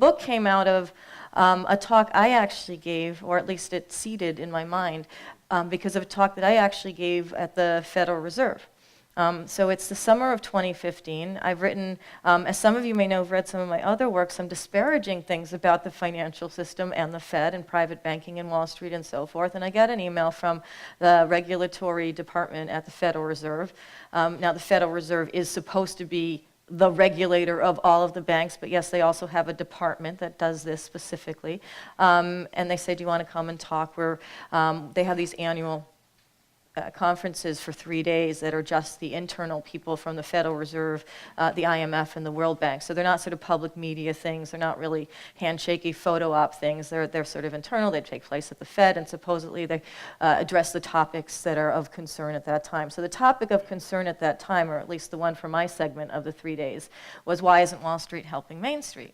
book came out of a talk I actually gave, or at least it's seeded in my mind, because of a talk that I actually gave at the Federal Reserve. So it's the summer of 2015. I've written, as some of you may know, have read some of my other work, some disparaging things about the financial system and the Fed and private banking and Wall Street and so forth. And I got an email from the regulatory department at the Federal Reserve. Now, the Federal Reserve is supposed to be the regulator of all of the banks, but yes, they also have a department that does this specifically. And they say, do you want to come and talk? They have these annual conferences for 3 days that are just the internal people from the Federal Reserve, the IMF, and the World Bank. So they're not sort of public media things. They're not really handshaky photo op things. They're sort of internal. They take place at the Fed, and supposedly they address the topics that are of concern at that time. So the topic of concern at that time, or at least the one for my segment of the 3 days, was why isn't Wall Street helping Main Street?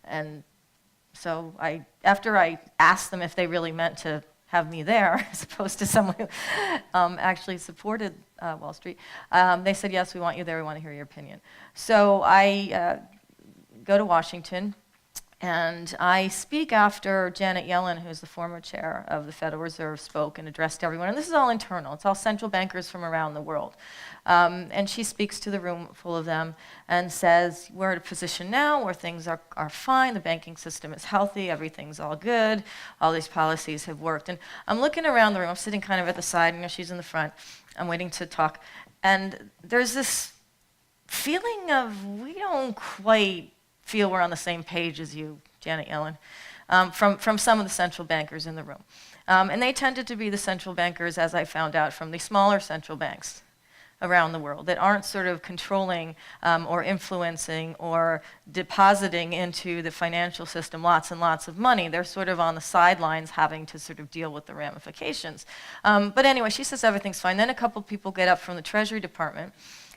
And so after I asked them if they really meant to have me there, as opposed to someone who actually supported Wall Street. They said, yes, we want you there, we want to hear your opinion. So I go to Washington, and I speak after Janet Yellen, who's the former chair of the Federal Reserve, spoke and addressed everyone. And this is all internal. It's all central bankers from around the world. And she speaks to the room full of them and says, we're at a position now where things are fine, the banking system is healthy, everything's all good, all these policies have worked. And I'm looking around the room, I'm sitting kind of at the side, she's in the front, I'm waiting to talk. And there's this feeling of, we don't quite feel we're on the same page as you, Janet Yellen, from some of the central bankers in the room. And they tended to be the central bankers, as I found out, from the smaller central banks around the world that aren't sort of controlling or influencing or depositing into the financial system lots and lots of money. They're sort of on the sidelines having to sort of deal with the ramifications. But anyway, she says everything's fine. Then a couple people get up from the Treasury Department,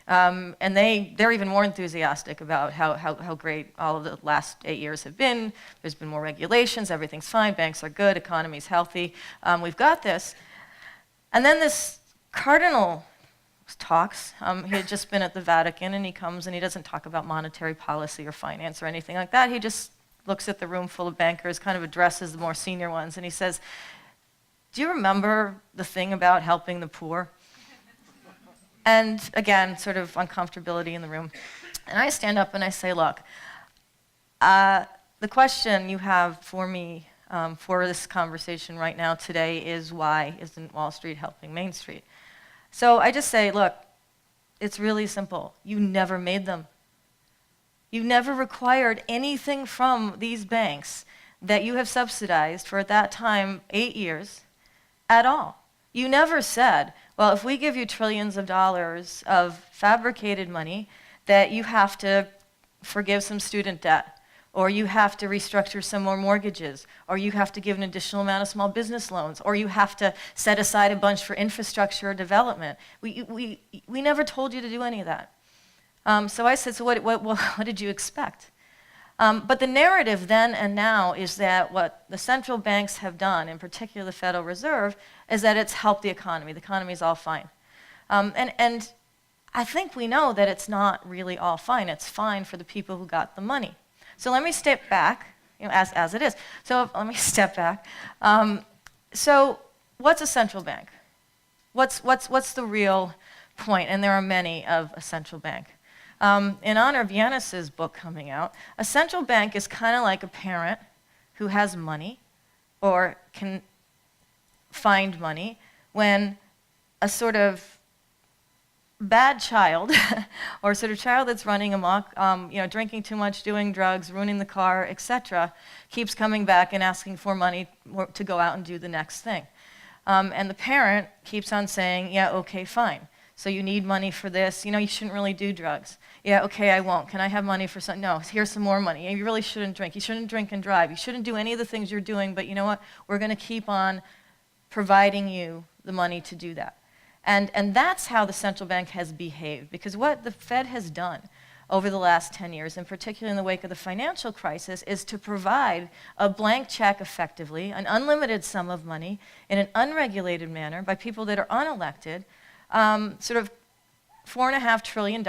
and they're even more enthusiastic about how great all of the last 8 years have been. There's been more regulations, everything's fine, banks are good, economy's healthy, we've got this. And then this cardinal talks. He had just been at the Vatican, and he comes and he doesn't talk about monetary policy or finance or anything like that. He just looks at the room full of bankers, kind of addresses the more senior ones, and he says, do you remember the thing about helping the poor? And again, sort of uncomfortability in the room. And I stand up and I say, look, the question you have for me for this conversation right now today is, why isn't Wall Street helping Main Street? So I just say, look, it's really simple. You never made them. You never required anything from these banks that you have subsidized for, at that time, 8 years at all. You never said, well, if we give you trillions of dollars of fabricated money, that you have to forgive some student debt, or you have to restructure some more mortgages, or you have to give an additional amount of small business loans, or you have to set aside a bunch for infrastructure development. We never told you to do any of that. So I said, so what did you expect? But the narrative then and now is that what the central banks have done, in particular the Federal Reserve, is that it's helped the economy. The economy is all fine. And I think we know that it's not really all fine. It's fine for the people who got the money. So let me step back, as it is. So let me step back. So what's a central bank? What's the real point? And there are many of a central bank. In honor of Yanis's book coming out, a central bank is kind of like a parent who has money or can find money when a sort of bad child or sort of child that's running amok, drinking too much, doing drugs, ruining the car, etc., keeps coming back and asking for money to go out and do the next thing. And the parent keeps on saying, yeah, okay, fine. So you need money for this. You shouldn't really do drugs. Yeah, okay, I won't. Can I have money for something? No, here's some more money. You really shouldn't drink. You shouldn't drink and drive. You shouldn't do any of the things you're doing, but you know what? We're going to keep on providing you the money to do that. And that's how the central bank has behaved, because what the Fed has done over the last 10 years, and particularly in the wake of the financial crisis, is to provide a blank check effectively, an unlimited sum of money in an unregulated manner by people that are unelected, sort of $4.5 trillion,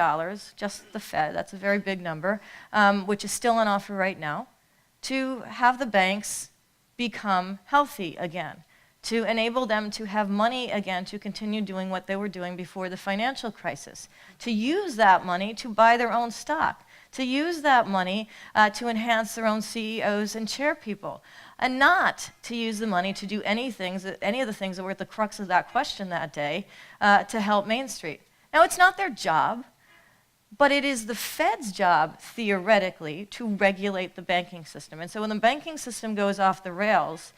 just the Fed, that's a very big number, which is still on offer right now, to have the banks become healthy again, to enable them to have money again to continue doing what they were doing before the financial crisis, to use that money to buy their own stock, to use that money to enhance their own CEOs and chairpeople, and not to use the money to do any of the things that were at the crux of that question that day to help Main Street. Now, it's not their job, but it is the Fed's job, theoretically, to regulate the banking system. And so when the banking system goes off the rails,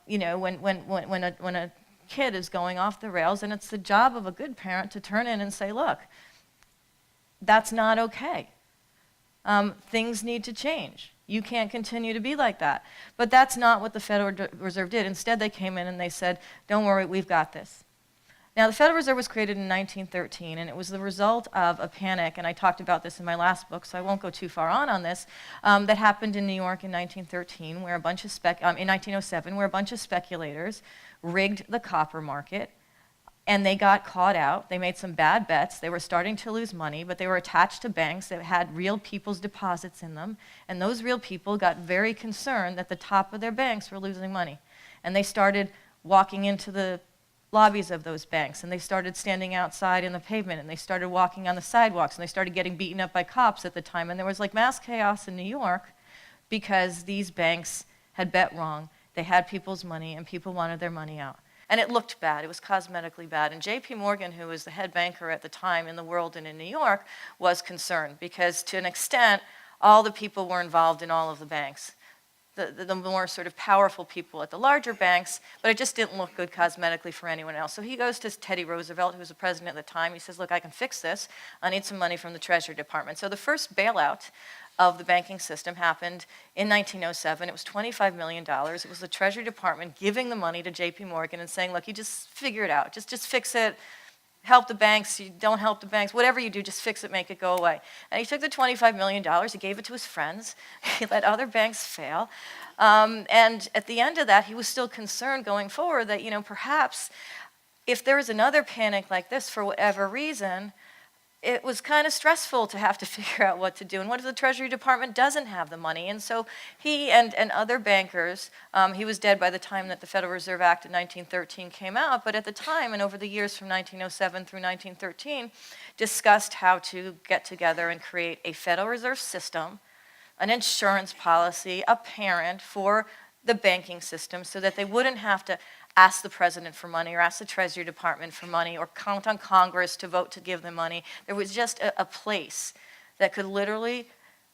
you know, when a kid is going off the rails, and it's the job of a good parent to turn in and say, look, that's not okay. Things need to change. You can't continue to be like that. But that's not what the Federal Reserve did. Instead, they came in and they said, don't worry, we've got this. Now, the Federal Reserve was created in 1913, and it was the result of a panic, and I talked about this in my last book, so I won't go too far on this, that happened in New York in 1913, where a bunch of in 1907, where a bunch of speculators rigged the copper market, and they got caught out. They made some bad bets. They were starting to lose money, but they were attached to banks that had real people's deposits in them, and those real people got very concerned that the top of their banks were losing money, and they started walking into the lobbies of those banks, and they started standing outside in the pavement, and they started walking on the sidewalks, and they started getting beaten up by cops at the time, and there was like mass chaos in New York because these banks had bet wrong. They had people's money, and people wanted their money out. And it looked bad. It was cosmetically bad. And J.P. Morgan, who was the head banker at the time in the world and in New York, was concerned because to an extent, all the people were involved in all of the banks. The more sort of powerful people at the larger banks, but it just didn't look good cosmetically for anyone else. So he goes to Teddy Roosevelt, who was the president at the time. He says, look, I can fix this. I need some money from the Treasury Department. So the first bailout of the banking system happened in 1907. It was $25 million. It was the Treasury Department giving the money to J.P. Morgan and saying, look, you just figure it out. Just fix it. Help the banks, you don't help the banks, whatever you do, just fix it, make it go away. And he took the $25 million, he gave it to his friends, he let other banks fail, and at the end of that, he was still concerned going forward that, you know, perhaps if there is another panic like this for whatever reason, it was kind of stressful to have to figure out what to do. And what if the Treasury Department doesn't have the money? And so he and other bankers, he was dead by the time that the Federal Reserve Act of 1913 came out, but at the time and over the years from 1907 through 1913, discussed how to get together and create a Federal Reserve system, an insurance policy, a parent for the banking system so that they wouldn't have to ask the president for money or ask the Treasury Department for money or count on Congress to vote to give them money. There was just a place that could literally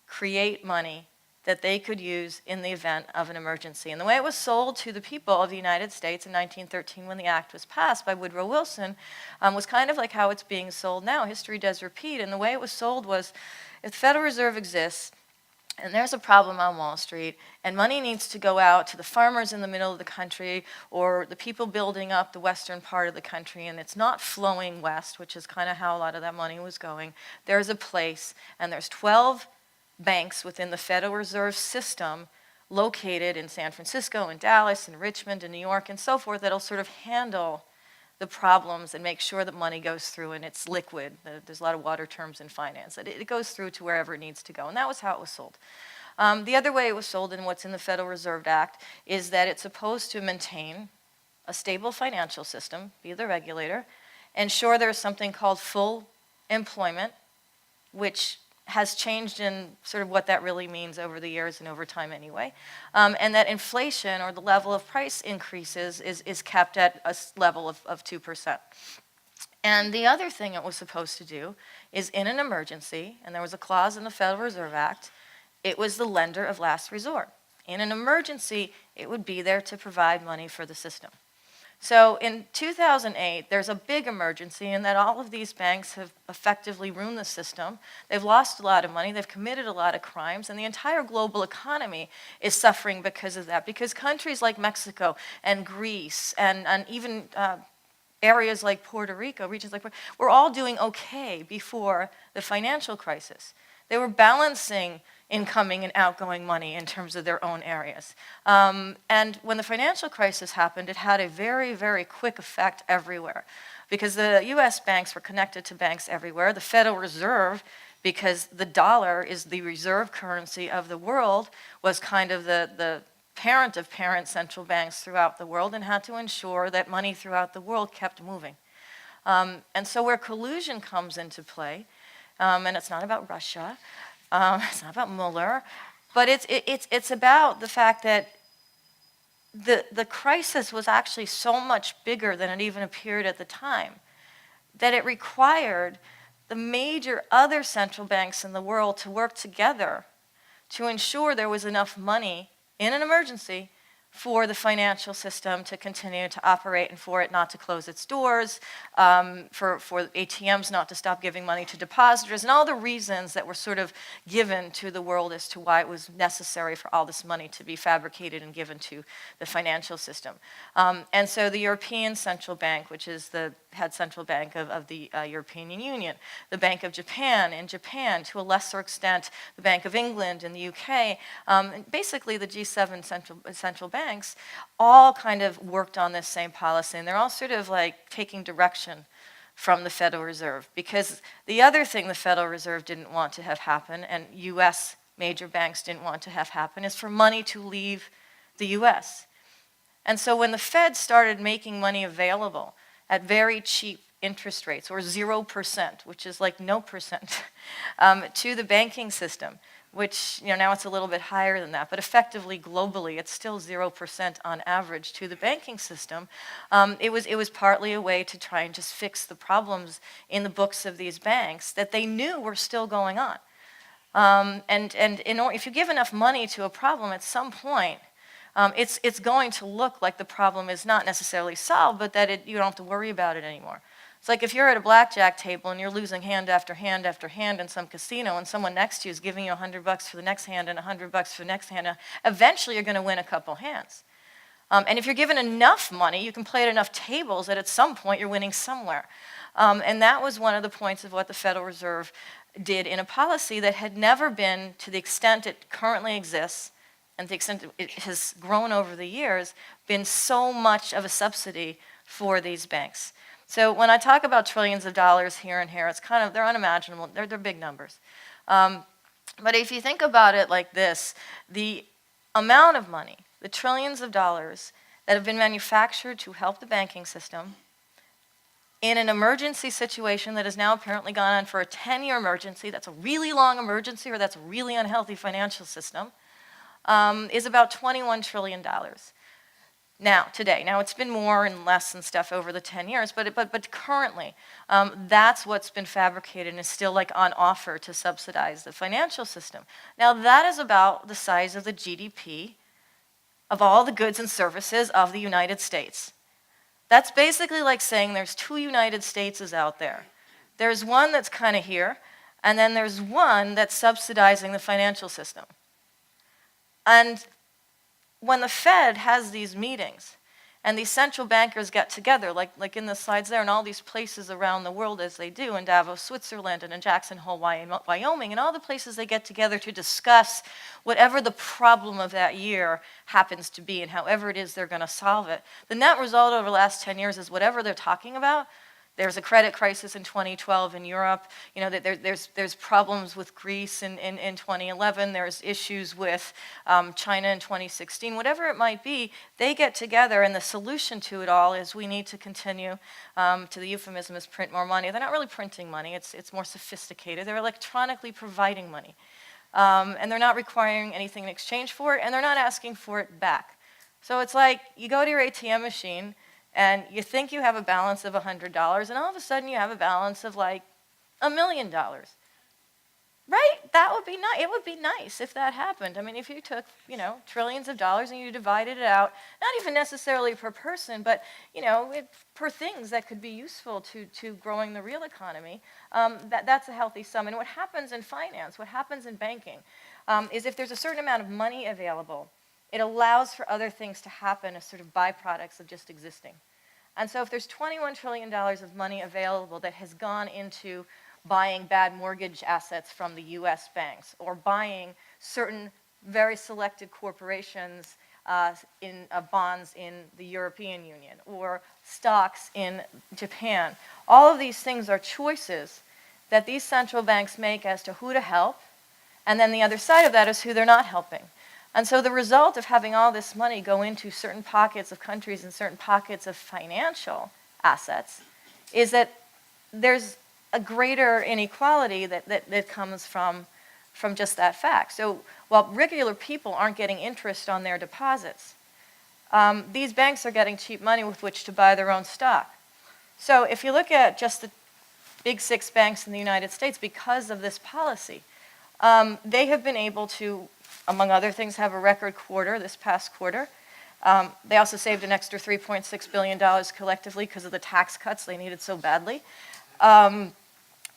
create money that they could use in the event of an emergency. And the way it was sold to the people of the United States in 1913 when the act was passed by Woodrow Wilson was kind of like how it's being sold now. History does repeat. And the way it was sold was, if the Federal Reserve exists, and there's a problem on Wall Street, and money needs to go out to the farmers in the middle of the country or the people building up the western part of the country, and it's not flowing west, which is kind of how a lot of that money was going. There's a place, and there's 12 banks within the Federal Reserve System located in San Francisco and Dallas and Richmond and New York and so forth that'll sort of handle the problems and make sure that money goes through and it's liquid. There's a lot of water terms in finance. It goes through to wherever it needs to go, and that was how it was sold. The other way it was sold and what's in the Federal Reserve Act is that it's supposed to maintain a stable financial system, be the regulator, ensure there's something called full employment, which has changed in sort of what that really means over the years and over time anyway, and that inflation or the level of price increases is kept at a level of 2%. And the other thing it was supposed to do is in an emergency, and there was a clause in the Federal Reserve Act, it was the lender of last resort. In an emergency, it would be there to provide money for the system. So in 2008, there's a big emergency in that all of these banks have effectively ruined the system. They've lost a lot of money, they've committed a lot of crimes, and the entire global economy is suffering because of that. Because countries like Mexico and Greece and even areas like Puerto Rico, regions like Puerto Rico, were all doing okay before the financial crisis. They were balancing incoming and outgoing money in terms of their own areas. And when the financial crisis happened, it had a very, very quick effect everywhere. because the US banks were connected to banks everywhere. The Federal Reserve, because the dollar is the reserve currency of the world, was kind of the parent of parent central banks throughout the world and had to ensure that money throughout the world kept moving. And so where collusion comes into play, and it's not about Russia, it's not about Mueller, but it's about the fact that the crisis was actually so much bigger than it even appeared at the time, that it required the major other central banks in the world to work together to ensure there was enough money in an emergency for the financial system to continue to operate and for it not to close its doors, for ATMs not to stop giving money to depositors, and all the reasons that were sort of given to the world as to why it was necessary for all this money to be fabricated and given to the financial system. And so the European Central Bank, which is the head central bank of the European Union, the Bank of Japan in Japan, to a lesser extent, the Bank of England in the UK, and basically the G7 central banks, all kind of worked on this same policy, and they're all sort of like taking direction from the Federal Reserve. Because the other thing the Federal Reserve didn't want to have happen, and US major banks didn't want to have happen, is for money to leave the US. And so when the Fed started making money available at very cheap interest rates, or 0%, which is like no percent, to the banking system, which now it's a little bit higher than that, but effectively globally it's still 0% on average to the banking system. It was partly a way to try and just fix the problems in the books of these banks that they knew were still going on. If you give enough money to a problem at some point, it's going to look like the problem is not necessarily solved, but that you don't have to worry about it anymore. It's like if you're at a blackjack table and you're losing hand after hand after hand in some casino, and someone next to you is giving you $100 for the next hand and $100 for the next hand, eventually you're going to win a couple hands. And if you're given enough money, you can play at enough tables that at some point you're winning somewhere. And that was one of the points of what the Federal Reserve did in a policy that had never been, to the extent it currently exists, and to the extent it has grown over the years, been so much of a subsidy for these banks. So when I talk about trillions of dollars here and here, it's kind of, they're unimaginable, they're big numbers. But if you think about it like this, the amount of money, the trillions of dollars that have been manufactured to help the banking system in an emergency situation that has now apparently gone on for a 10-year emergency, that's a really long emergency, or that's a really unhealthy financial system, is about $21 trillion. Now, today. Now, it's been more and less and stuff over the 10 years, but currently, that's what's been fabricated and is still like on offer to subsidize the financial system. Now, that is about the size of the GDP of all the goods and services of the United States. That's basically like saying there's two United States out there. There's one that's kind of here, and then there's one that's subsidizing the financial system. And when the Fed has these meetings and these central bankers get together, like in the slides there, and all these places around the world as they do, in Davos, Switzerland, and in Jackson Hole, Wyoming, and all the places they get together to discuss whatever the problem of that year happens to be and however it is they're going to solve it. The net result over the last 10 years is whatever they're talking about. There's a credit crisis in 2012 in Europe. There's problems with Greece in 2011. There's issues with China in 2016. Whatever it might be, they get together, and the solution to it all is we need to continue, to the euphemism is print more money. They're not really printing money. It's more sophisticated. They're electronically providing money. And they're not requiring anything in exchange for it, and they're not asking for it back. So it's like you go to your ATM machine, and you think you have a balance of $100, and all of a sudden you have a balance of like $1 million. Right? That would be nice. It would be nice if that happened. I mean, if you took, trillions of dollars and you divided it out, not even necessarily per person, but, per things that could be useful to growing the real economy, that's a healthy sum. And what happens in finance, what happens in banking, is if there's a certain amount of money available, it allows for other things to happen as sort of byproducts of just existing. And so if there's $21 trillion of money available that has gone into buying bad mortgage assets from the US banks, or buying certain very selected corporations bonds in the European Union, or stocks in Japan. All of these things are choices that these central banks make as to who to help, and then the other side of that is who they're not helping. And so the result of having all this money go into certain pockets of countries and certain pockets of financial assets is that there's a greater inequality that comes from just that fact. So while regular people aren't getting interest on their deposits, these banks are getting cheap money with which to buy their own stock. So if you look at just the big 6 banks in the United States, because of this policy, they have been able to, among other things, have a record quarter this past quarter. They also saved an extra $3.6 billion collectively because of the tax cuts they needed so badly.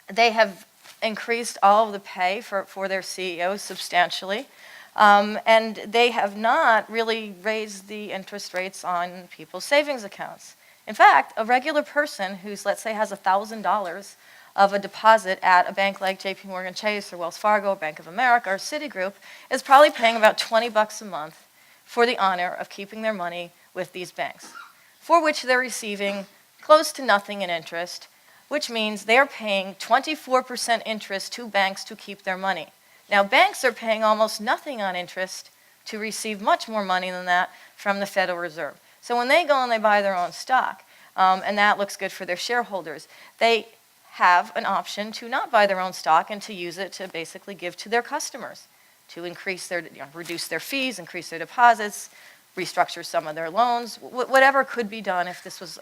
They have increased all of the pay for their CEOs substantially. And they have not really raised the interest rates on people's savings accounts. In fact, a regular person who's, let's say, has $1,000 of a deposit at a bank like JP Morgan Chase or Wells Fargo or Bank of America or Citigroup is probably paying about $20 a month for the honor of keeping their money with these banks, for which they're receiving close to nothing in interest, which means they're paying 24% interest to banks to keep their money. Now, banks are paying almost nothing on interest to receive much more money than that from the Federal Reserve. So when they go and they buy their own stock, and that looks good for their shareholders, they have an option to not buy their own stock and to use it to basically give to their customers, to increase their, reduce their fees, increase their deposits, restructure some of their loans, whatever could be done if this was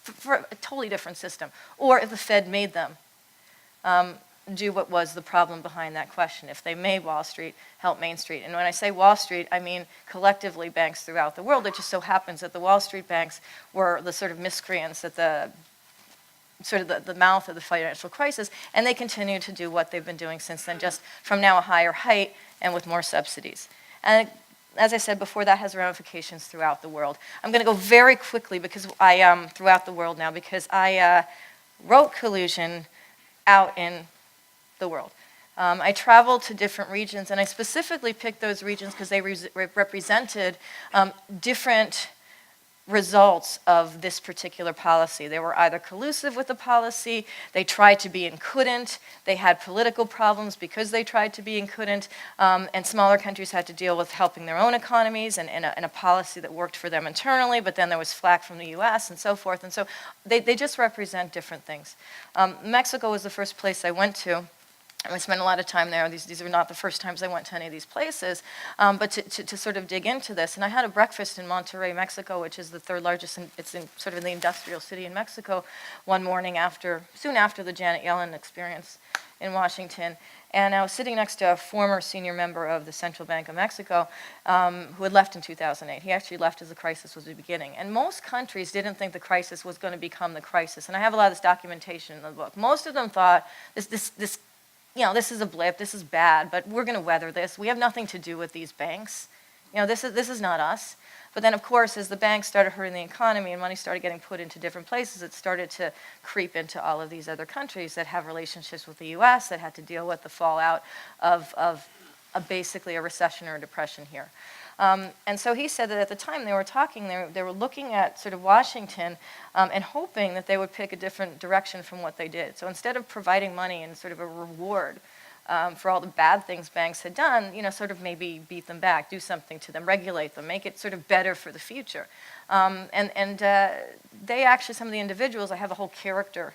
for a totally different system, or if the Fed made them do what was the problem behind that question. If they made Wall Street help Main Street. And when I say Wall Street, I mean collectively banks throughout the world. It just so happens that the Wall Street banks were the sort of miscreants at the mouth of the financial crisis, and they continue to do what they've been doing since then, just from now a higher height and with more subsidies. And as I said before, that has ramifications throughout the world. I'm going to go very quickly because throughout the world now, because I wrote collusion out in the world. I traveled to different regions, and I specifically picked those regions because they represented different results of this particular policy. They were either collusive with the policy, they tried to be and couldn't, they had political problems because they tried to be and couldn't, and smaller countries had to deal with helping their own economies and a policy that worked for them internally, but then there was flack from the US and so forth, and so they just represent different things. Mexico was the first place I went to. I spent a lot of time there. These are not the first times I went to any of these places, but to sort of dig into this. And I had a breakfast in Monterrey, Mexico, which is the 3rd largest, it's sort of in the industrial city in Mexico, one morning soon after the Janet Yellen experience in Washington. And I was sitting next to a former senior member of the Central Bank of Mexico who had left in 2008. He actually left as the crisis was beginning. And most countries didn't think the crisis was going to become the crisis. And I have a lot of this documentation in the book. Most of them thought this is a blip, this is bad, but we're going to weather this. We have nothing to do with these banks. This is not us. But then, of course, as the banks started hurting the economy and money started getting put into different places, it started to creep into all of these other countries that have relationships with the US that had to deal with the fallout of basically a recession or a depression here. And so he said that at the time they were talking, they were looking at sort of Washington and hoping that they would pick a different direction from what they did. So instead of providing money and sort of a reward for all the bad things banks had done, sort of maybe beat them back, do something to them, regulate them, make it sort of better for the future. And they actually, some of the individuals, I have a whole character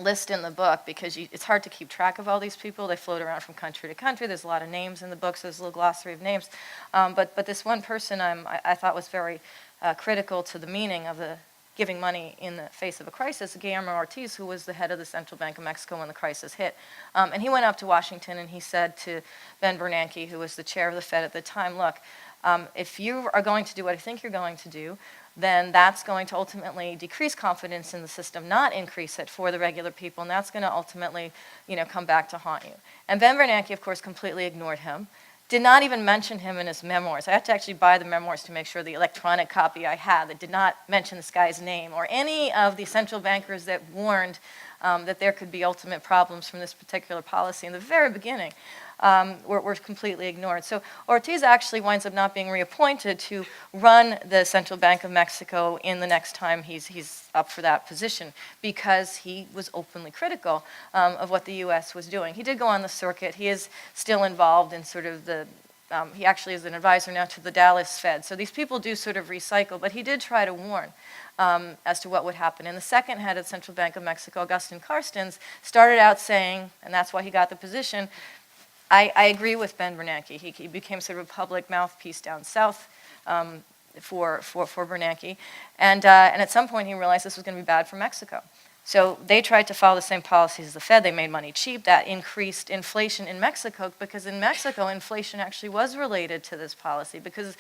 list in the book because it's hard to keep track of all these people. They float around from country to country. There's a lot of names in the book, so there's a little glossary of names. But this one person I thought was very critical to the meaning of the giving money in the face of a crisis, Guillermo Ortiz, who was the head of the Central Bank of Mexico when the crisis hit. And he went up to Washington and he said to Ben Bernanke, who was the chair of the Fed at the time, look, if you are going to do what I think you're going to do, then that's going to ultimately decrease confidence in the system, not increase it for the regular people, and that's going to ultimately, come back to haunt you. And Ben Bernanke, of course, completely ignored him, did not even mention him in his memoirs. I had to actually buy the memoirs to make sure the electronic copy I had that did not mention this guy's name or any of the central bankers that warned that there could be ultimate problems from this particular policy in the very beginning. were completely ignored. So Ortiz actually winds up not being reappointed to run the Central Bank of Mexico in the next time he's up for that position, because he was openly critical of what the U.S. was doing. He did go on the circuit. He is still involved in sort of the he actually is an advisor now to the Dallas Fed. So these people do sort of recycle, but he did try to warn as to what would happen. And the second head of the Central Bank of Mexico, Agustin Carstens, started out saying, and that's why he got the position, I agree with Ben Bernanke. He became sort of a public mouthpiece down south for Bernanke. And at some point he realized this was going to be bad for Mexico. So they tried to follow the same policies as the Fed. They made money cheap. That increased inflation in Mexico, because in Mexico, inflation actually was related to this policy, because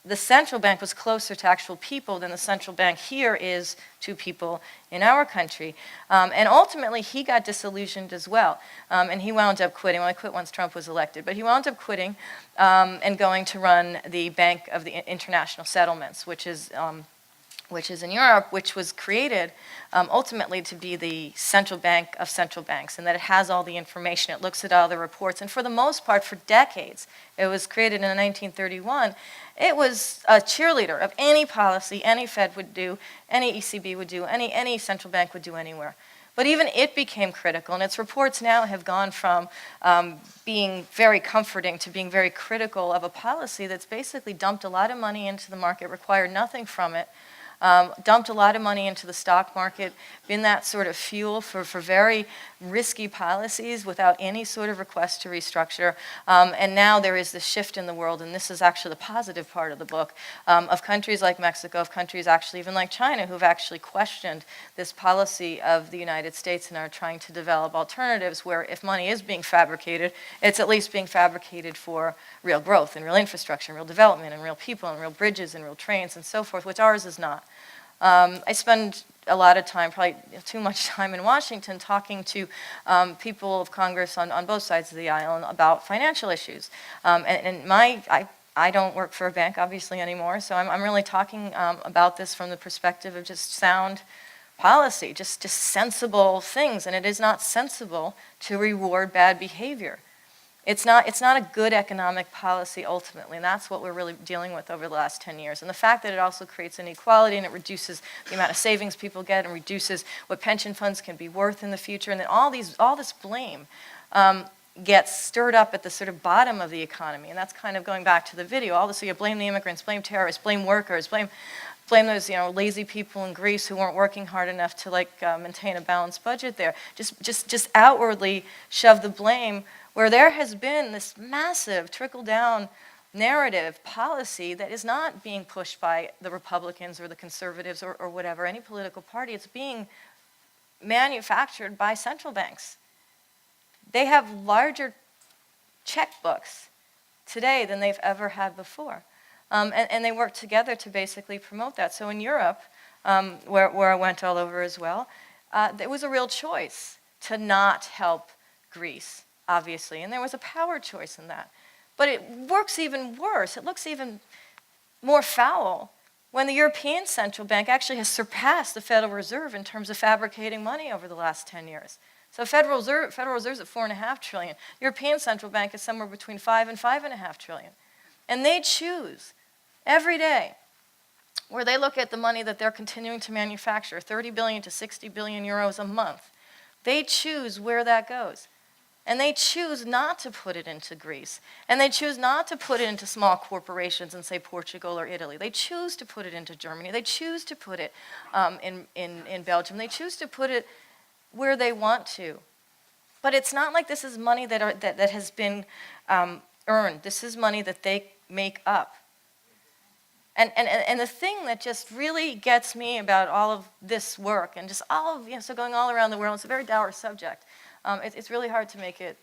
the central bank was closer to actual people than the central bank here is to people in our country. And ultimately, he got disillusioned as well. And he wound up quitting. Well, he quit once Trump was elected. But he wound up quitting and going to run the Bank of the International Settlements, which is in Europe, which was created ultimately to be the central bank of central banks, and that it has all the information. It looks at all the reports, and for the most part, for decades, it was created in 1931. It was a cheerleader of any policy any Fed would do, any ECB would do, any central bank would do anywhere. But even it became critical, and its reports now have gone from being very comforting to being very critical of a policy that's basically dumped a lot of money into the market, required nothing from it, dumped a lot of money into the stock market, been that sort of fuel for very risky policies without any sort of request to restructure. And now there is this shift in the world, and this is actually the positive part of the book, of countries like Mexico, of countries actually even like China, who've actually questioned this policy of the United States and are trying to develop alternatives where if money is being fabricated, it's at least being fabricated for real growth and real infrastructure and real development and real people and real bridges and real trains and so forth, which ours is not. I spend a lot of time, probably too much time in Washington, talking to people of Congress on both sides of the aisle about financial issues. I don't work for a bank, obviously, anymore, so I'm really talking about this from the perspective of just sound policy, just sensible things, and it is not sensible to reward bad behavior. It's not a good economic policy ultimately, and that's what we're really dealing with over the last 10 years. And the fact that it also creates inequality and it reduces the amount of savings people get and reduces what pension funds can be worth in the future, and then all this blame gets stirred up at the sort of bottom of the economy. And that's kind of going back to the video. So you blame the immigrants, blame terrorists, blame workers, blame those lazy people in Greece who weren't working hard enough to maintain a balanced budget there. Just outwardly shove the blame where there has been this massive trickle-down narrative policy that is not being pushed by the Republicans or the conservatives or whatever, any political party. It's being manufactured by central banks. They have larger checkbooks today than they've ever had before. And they work together to basically promote that. So in Europe, where I went all over as well, there was a real choice to not help Greece, obviously, and there was a power choice in that. But it works even worse. It looks even more foul when the European Central Bank actually has surpassed the Federal Reserve in terms of fabricating money over the last 10 years. So Federal Reserve's at $4.5 trillion. European Central Bank is somewhere between $5 and $5.5 trillion. And they choose every day where they look at the money that they're continuing to manufacture, 30 billion to 60 billion euros a month. They choose where that goes. And they choose not to put it into Greece. And they choose not to put it into small corporations in, say, Portugal or Italy. They choose to put it into Germany. They choose to put it in Belgium. They choose to put it where they want to. But it's not like this is money that has been earned. This is money that they make up. And the thing that just really gets me about all of this work and just all of, so going all around the world, it's a very dour subject. It's really hard to make it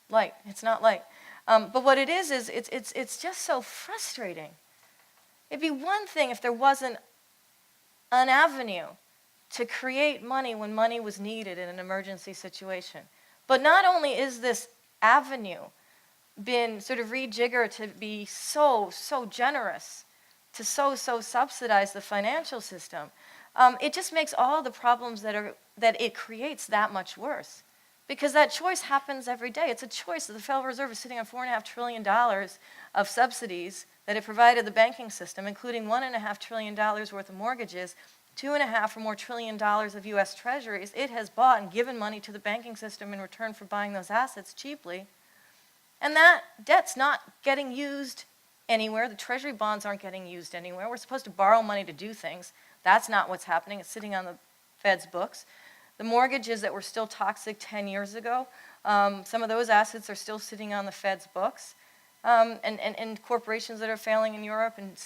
light. It's not light. But what it is it's just so frustrating. It'd be one thing if there wasn't an avenue to create money when money was needed in an emergency situation. But not only is this avenue been sort of rejiggered to be so generous, to so subsidize the financial system, it just makes all the problems that it creates that much worse. Because that choice happens every day. It's a choice. The Federal Reserve is sitting on $4.5 trillion of subsidies that it provided the banking system, including $1.5 trillion worth of mortgages, $2.5 or more trillion of U.S. Treasuries. It has bought and given money to the banking system in return for buying those assets cheaply. And that debt's not getting used anywhere. The Treasury bonds aren't getting used anywhere. We're supposed to borrow money to do things. That's not what's happening. It's sitting on the Fed's books. The mortgages that were still toxic 10 years ago, some of those assets are still sitting on the Fed's books. And corporations that are failing in Europe and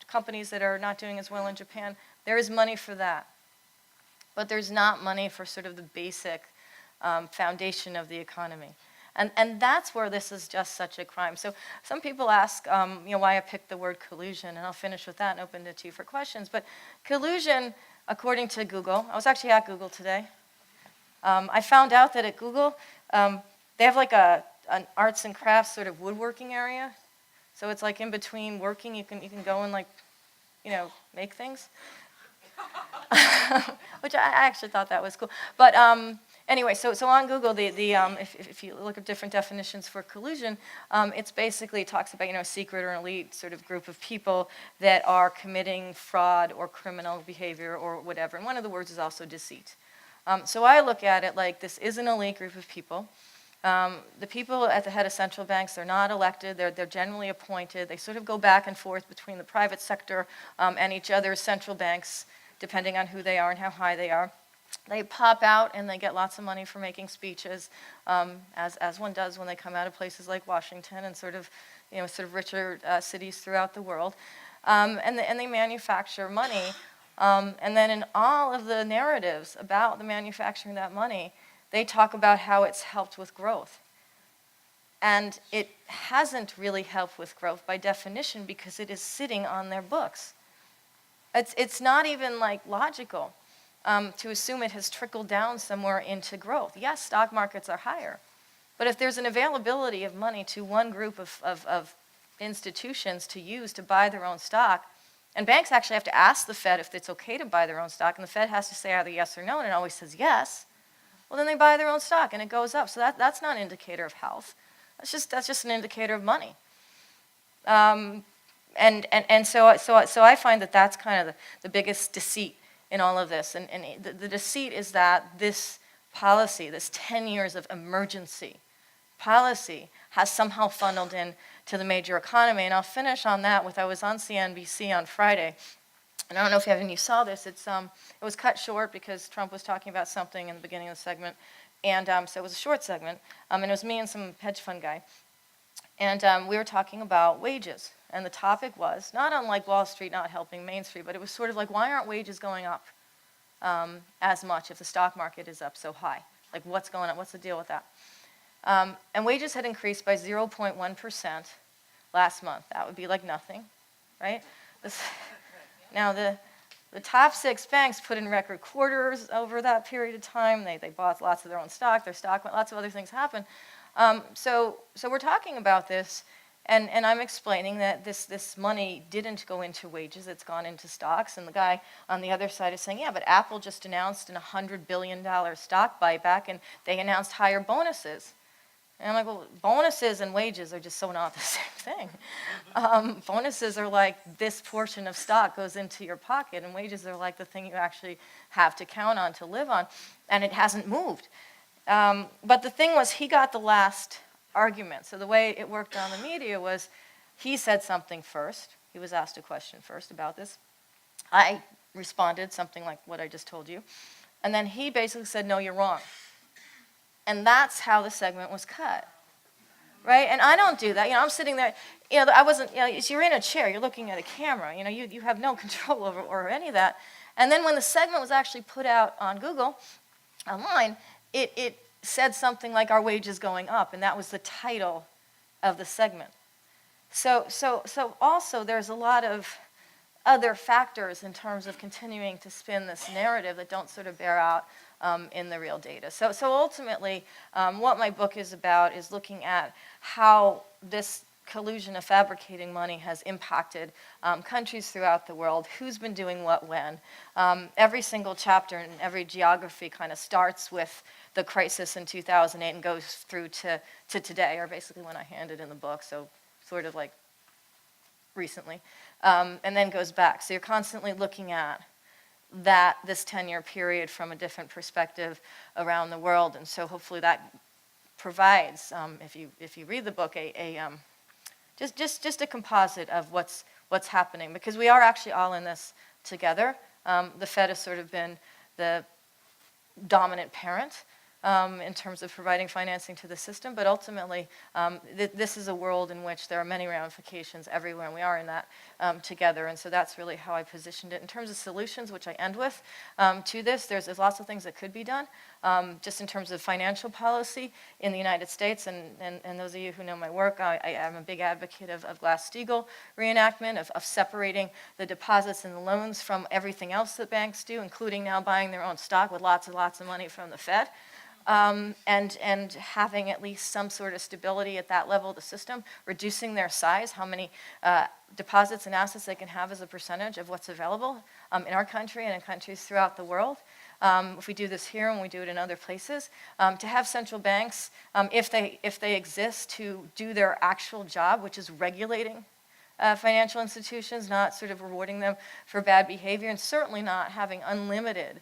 companies that are not doing as well in Japan, there is money for that. But there's not money for sort of the basic foundation of the economy. And that's where this is just such a crime. So some people ask why I picked the word collusion, and I'll finish with that and open it to you for questions. But collusion, according to Google, I was actually at Google today. I found out that at Google, they have like an arts and crafts sort of woodworking area. So it's like in between working, you can go and make things. Which I actually thought that was cool. But anyway, so on Google, if you look at different definitions for collusion, it's basically talks about a secret or elite sort of group of people that are committing fraud or criminal behavior or whatever. And one of the words is also deceit. So I look at it like this is an elite group of people. The people at the head of central banks, they're not elected, they're generally appointed. They sort of go back and forth between the private sector and each other's central banks, depending on who they are and how high they are. They pop out and they get lots of money for making speeches, as one does when they come out of places like Washington and sort of richer cities throughout the world. And they manufacture money. And then in all of the narratives about the manufacturing of that money, they talk about how it's helped with growth. And it hasn't really helped with growth by definition because it is sitting on their books. It's not even logical to assume it has trickled down somewhere into growth. Yes, stock markets are higher. But if there's an availability of money to one group of institutions to use to buy their own stock, and banks actually have to ask the Fed if it's okay to buy their own stock, and the Fed has to say either yes or no, and it always says yes, well, then they buy their own stock, and it goes up. So that's not an indicator of health. That's just an indicator of money. So I find that that's kind of the biggest deceit in all of this. And the deceit is that this policy, this 10 years of emergency policy, has somehow funneled in to the major economy. And I'll finish on that with, I was on CNBC on Friday. And I don't know if any of you saw this. It was cut short because Trump was talking about something in the beginning of the segment. And so it was a short segment. And it was me and some hedge fund guy. And we were talking about wages. And the topic was, not unlike Wall Street not helping Main Street, but it was sort of like, why aren't wages going up as much if the stock market is up so high? Like, what's going on? What's the deal with that? And wages had increased by 0.1% last month. That would be like nothing, right? Now, the top 6 banks put in record quarters over that period of time. They bought lots of their own stock. Their stock went, lots of other things happened. So we're talking about this, and I'm explaining that this money didn't go into wages. It's gone into stocks. And the guy on the other side is saying, yeah, but Apple just announced a $100 billion stock buyback, and they announced higher bonuses. And I'm like, well, bonuses and wages are just so not the same thing. Bonuses are like this portion of stock goes into your pocket, and wages are like the thing you actually have to count on to live on, and it hasn't moved. But the thing was, he got the last argument. So the way it worked on the media was he said something first. He was asked a question first about this. I responded something like what I just told you. And then he basically said, no, you're wrong. And that's how the segment was cut, right? And I don't do that. I'm sitting there. I wasn't. You're in a chair. You're looking at a camera. You have no control over any of that. And then when the segment was actually put out on Google, online, it said something like "Our wages going up," and that was the title of the segment. So also there's a lot of other factors in terms of continuing to spin this narrative that don't sort of bear out in the real data. So ultimately, what my book is about is looking at how this collusion of fabricating money has impacted countries throughout the world, who's been doing what when. Every single chapter and every geography kind of starts with the crisis in 2008 and goes through to today, or basically when I handed in the book, so sort of like recently, and then goes back. So you're constantly looking at this 10-year period from a different perspective around the world, and so hopefully that provides, if you read the book, just a composite of what's happening, because we are actually all in this together. The Fed has sort of been the dominant parent in terms of providing financing to the system, but ultimately this is a world in which there are many ramifications everywhere, and we are in that together, and so that's really how I positioned it. In terms of solutions, which I end with, to this, there's lots of things that could be done, just in terms of financial policy in the United States, and those of you who know my work, I am a big advocate of Glass-Steagall reenactment, of separating the deposits and the loans from everything else that banks do, including now buying their own stock with lots and lots of money from the Fed. And having at least some sort of stability at that level of the system, reducing their size, how many deposits and assets they can have as a percentage of what's available in our country and in countries throughout the world. If we do this here and we do it in other places, to have central banks, if they exist, to do their actual job, which is regulating financial institutions, not sort of rewarding them for bad behavior, and certainly not having unlimited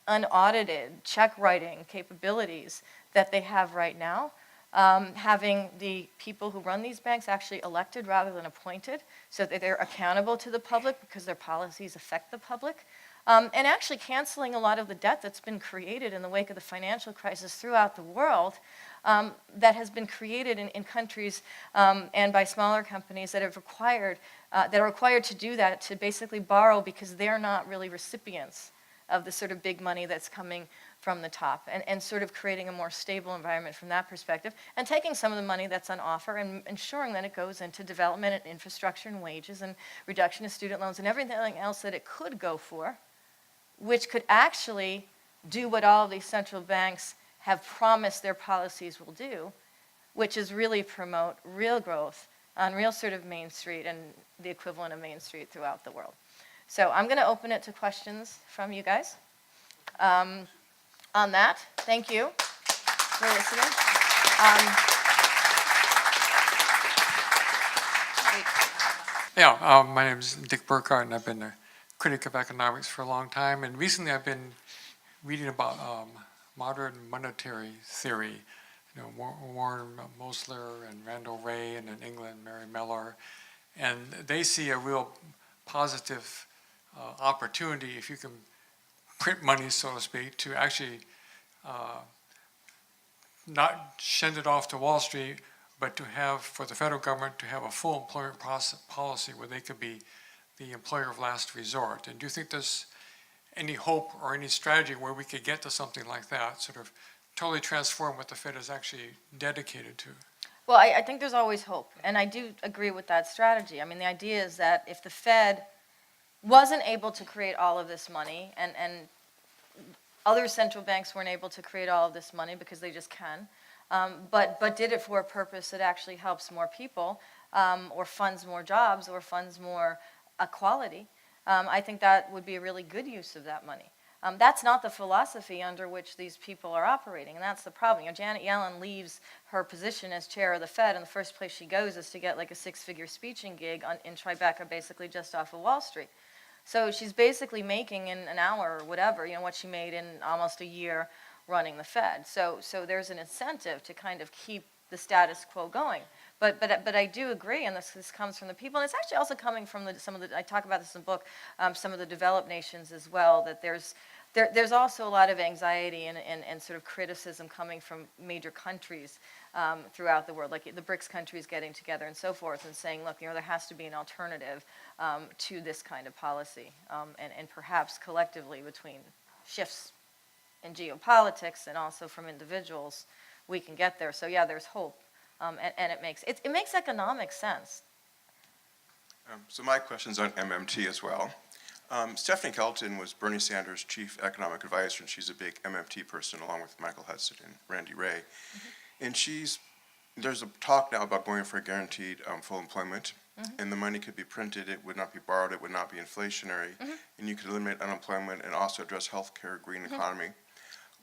unaudited check writing capabilities that they have right now. Having the people who run these banks actually elected rather than appointed, so that they're accountable to the public because their policies affect the public. And actually canceling a lot of the debt that's been created in the wake of the financial crisis throughout the world, that has been created in countries and by smaller companies that are required to do that, to basically borrow because they're not really recipients of the sort of big money that's coming from the top, and sort of creating a more stable environment from that perspective, and taking some of the money that's on offer and ensuring that it goes into development and infrastructure and wages and reduction of student loans and everything else that it could go for, which could actually do what all of these central banks have promised their policies will do, which is really promote real growth on real sort of Main Street and the equivalent of Main Street throughout the world. So I'm going to open it to questions from you guys on that. Thank you for listening. My name is Dick Burkhardt, and I've been a critic of economics for a long time. And recently I've been reading about modern monetary theory. You know, Warren Mosler and Randall Wray, and in England, Mary Mellor. And they see a real positive opportunity, if you can print money, so to speak, to actually not send it off to Wall Street, but to have, for the federal government, to have a full employment policy where they could be the employer of last resort. And do you think there's any hope or any strategy where we could get to something like that, sort of totally transform what the Fed is actually dedicated to? Well, I think there's always hope, and I do agree with that strategy. I mean, the idea is that if the Fed wasn't able to create all of this money, and other central banks weren't able to create all of this money because they just can, but did it for a purpose that actually helps more people, or funds more jobs, or funds more equality, I think that would be a really good use of that money. That's not the philosophy under which these people are operating, and that's the problem. You know, Janet Yellen leaves her position as chair of the Fed, and the first place she goes is to get like a six-figure speeching gig in Tribeca, basically just off of Wall Street. So she's basically making in an hour or whatever, you know, what she made in almost a year running the Fed. So there's an incentive to kind of keep the status quo going. But I do agree, and this comes from the people, and it's actually also coming from some of the, I talk about this in the book, some of the developed nations as well, that there's also a lot of anxiety and sort of criticism coming from major countries throughout the world, like the BRICS countries getting together and so forth, and saying, look, you know, there has to be an alternative to this kind of policy, and perhaps collectively between shifts in geopolitics and also from individuals, we can get there. So yeah, there's hope, and it makes economic sense. So my question's on MMT as well. Stephanie Kelton was Bernie Sanders' chief economic advisor, and she's a big MMT person, along with Michael Hudson and Randy Wray. Mm-hmm. And she's There's a talk now about going for guaranteed full employment, and the money could be printed, it would not be borrowed, it would not be inflationary, and you could eliminate unemployment and also address healthcare, green economy.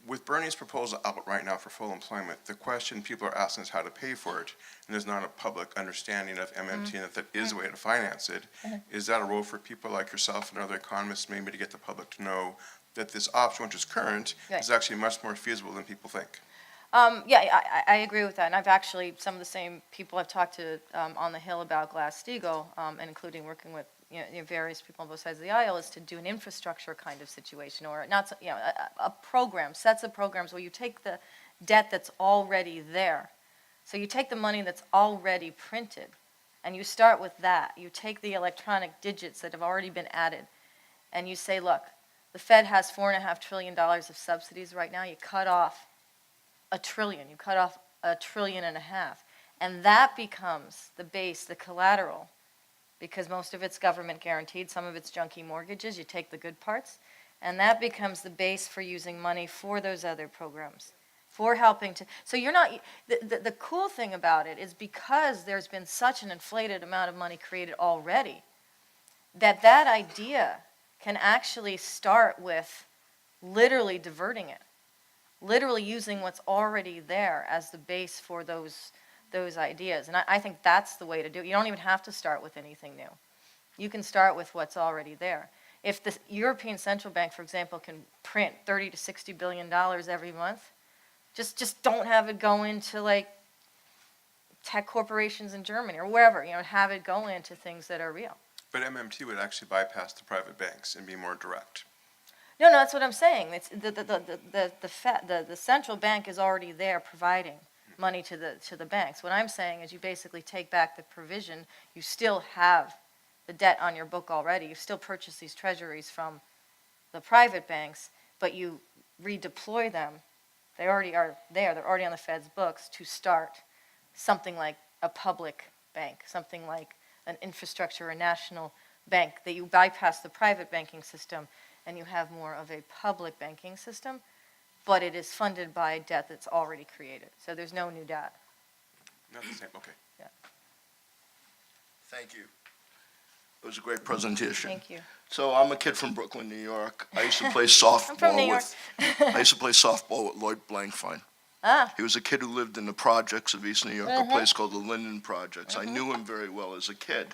With Bernie's proposal out right now for full employment, the question people are asking is how to pay for it, and there's not a public understanding of MMT and that is a way to finance it. Is that a role for people like yourself and other economists maybe to get the public to know that this option, which is current, Right. is actually much more feasible than people think? Yeah, I agree with that, and I've actually, some of the same people I've talked to on the Hill about Glass-Steagall, and including working with various people on both sides of the aisle, is to do an infrastructure kind of situation, or not, a program, sets of programs where you take the debt that's already there. So you take the money that's already printed, and you start with that. You take the electronic digits that have already been added, and you say, look, the Fed has $4.5 trillion of subsidies right now. You cut off $1 trillion. You cut off $1.5 trillion, and that becomes the base, the collateral, because most of it's government guaranteed, some of it's junky mortgages. You take the good parts, and that becomes the base for using money for those other programs, for helping to. So you're not. The cool thing about it is because there's been such an inflated amount of money created already, that idea can actually start with literally diverting it. Literally using what's already there as the base for those ideas. And I think that's the way to do it. You don't even have to start with anything new. You can start with what's already there. If the European Central Bank, for example, can print $30 to $60 billion every month, just don't have it go into like tech corporations in Germany or wherever, have it go into things that are real. But MMT would actually bypass the private banks and be more direct. No, that's what I'm saying. It's the central bank is already there providing money to the banks. What I'm saying is you basically take back the provision. You still have the debt on your book already. You still purchase these treasuries from the private banks, but you redeploy them. They already are there. They're already on the Fed's books to start something like a public bank, something like an infrastructure, a national bank, that you bypass the private banking system and you have more of a public banking system, but it is funded by debt that's already created. So there's no new debt. Not the same, okay. Thank you. It was a great presentation. Thank you. So I'm a kid from Brooklyn, New York. I used to play softball I'm from New York. I used to play softball with Lloyd Blankfein. Ah, He was a kid who lived in the projects of East New York, a place called the Linden Projects. I knew him very well as a kid,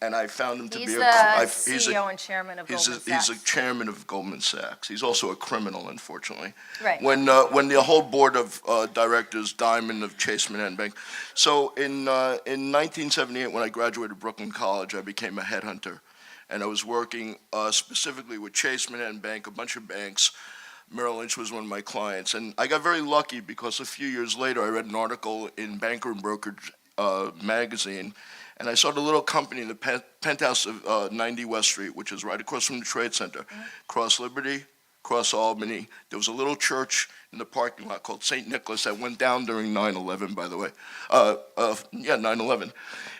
and I found him to he's be the he's CEO and chairman of Goldman Sachs. He's a chairman of Goldman Sachs. He's also a criminal, unfortunately. Right. When the whole board of directors, Diamond of Chase Manhattan Bank. So in 1978, when I graduated Brooklyn College, I became a headhunter, and I was working specifically with Chase Manhattan Bank, a bunch of banks. Merrill Lynch was one of my clients, and I got very lucky because a few years later, I read an article in Banker and Brokerage magazine. And I saw the little company in the penthouse of 90 West Street, which is right across from the Trade Center, across Liberty, across Albany. There was a little church in the parking lot called St. Nicholas that went down during 9/11, by the way. 9/11.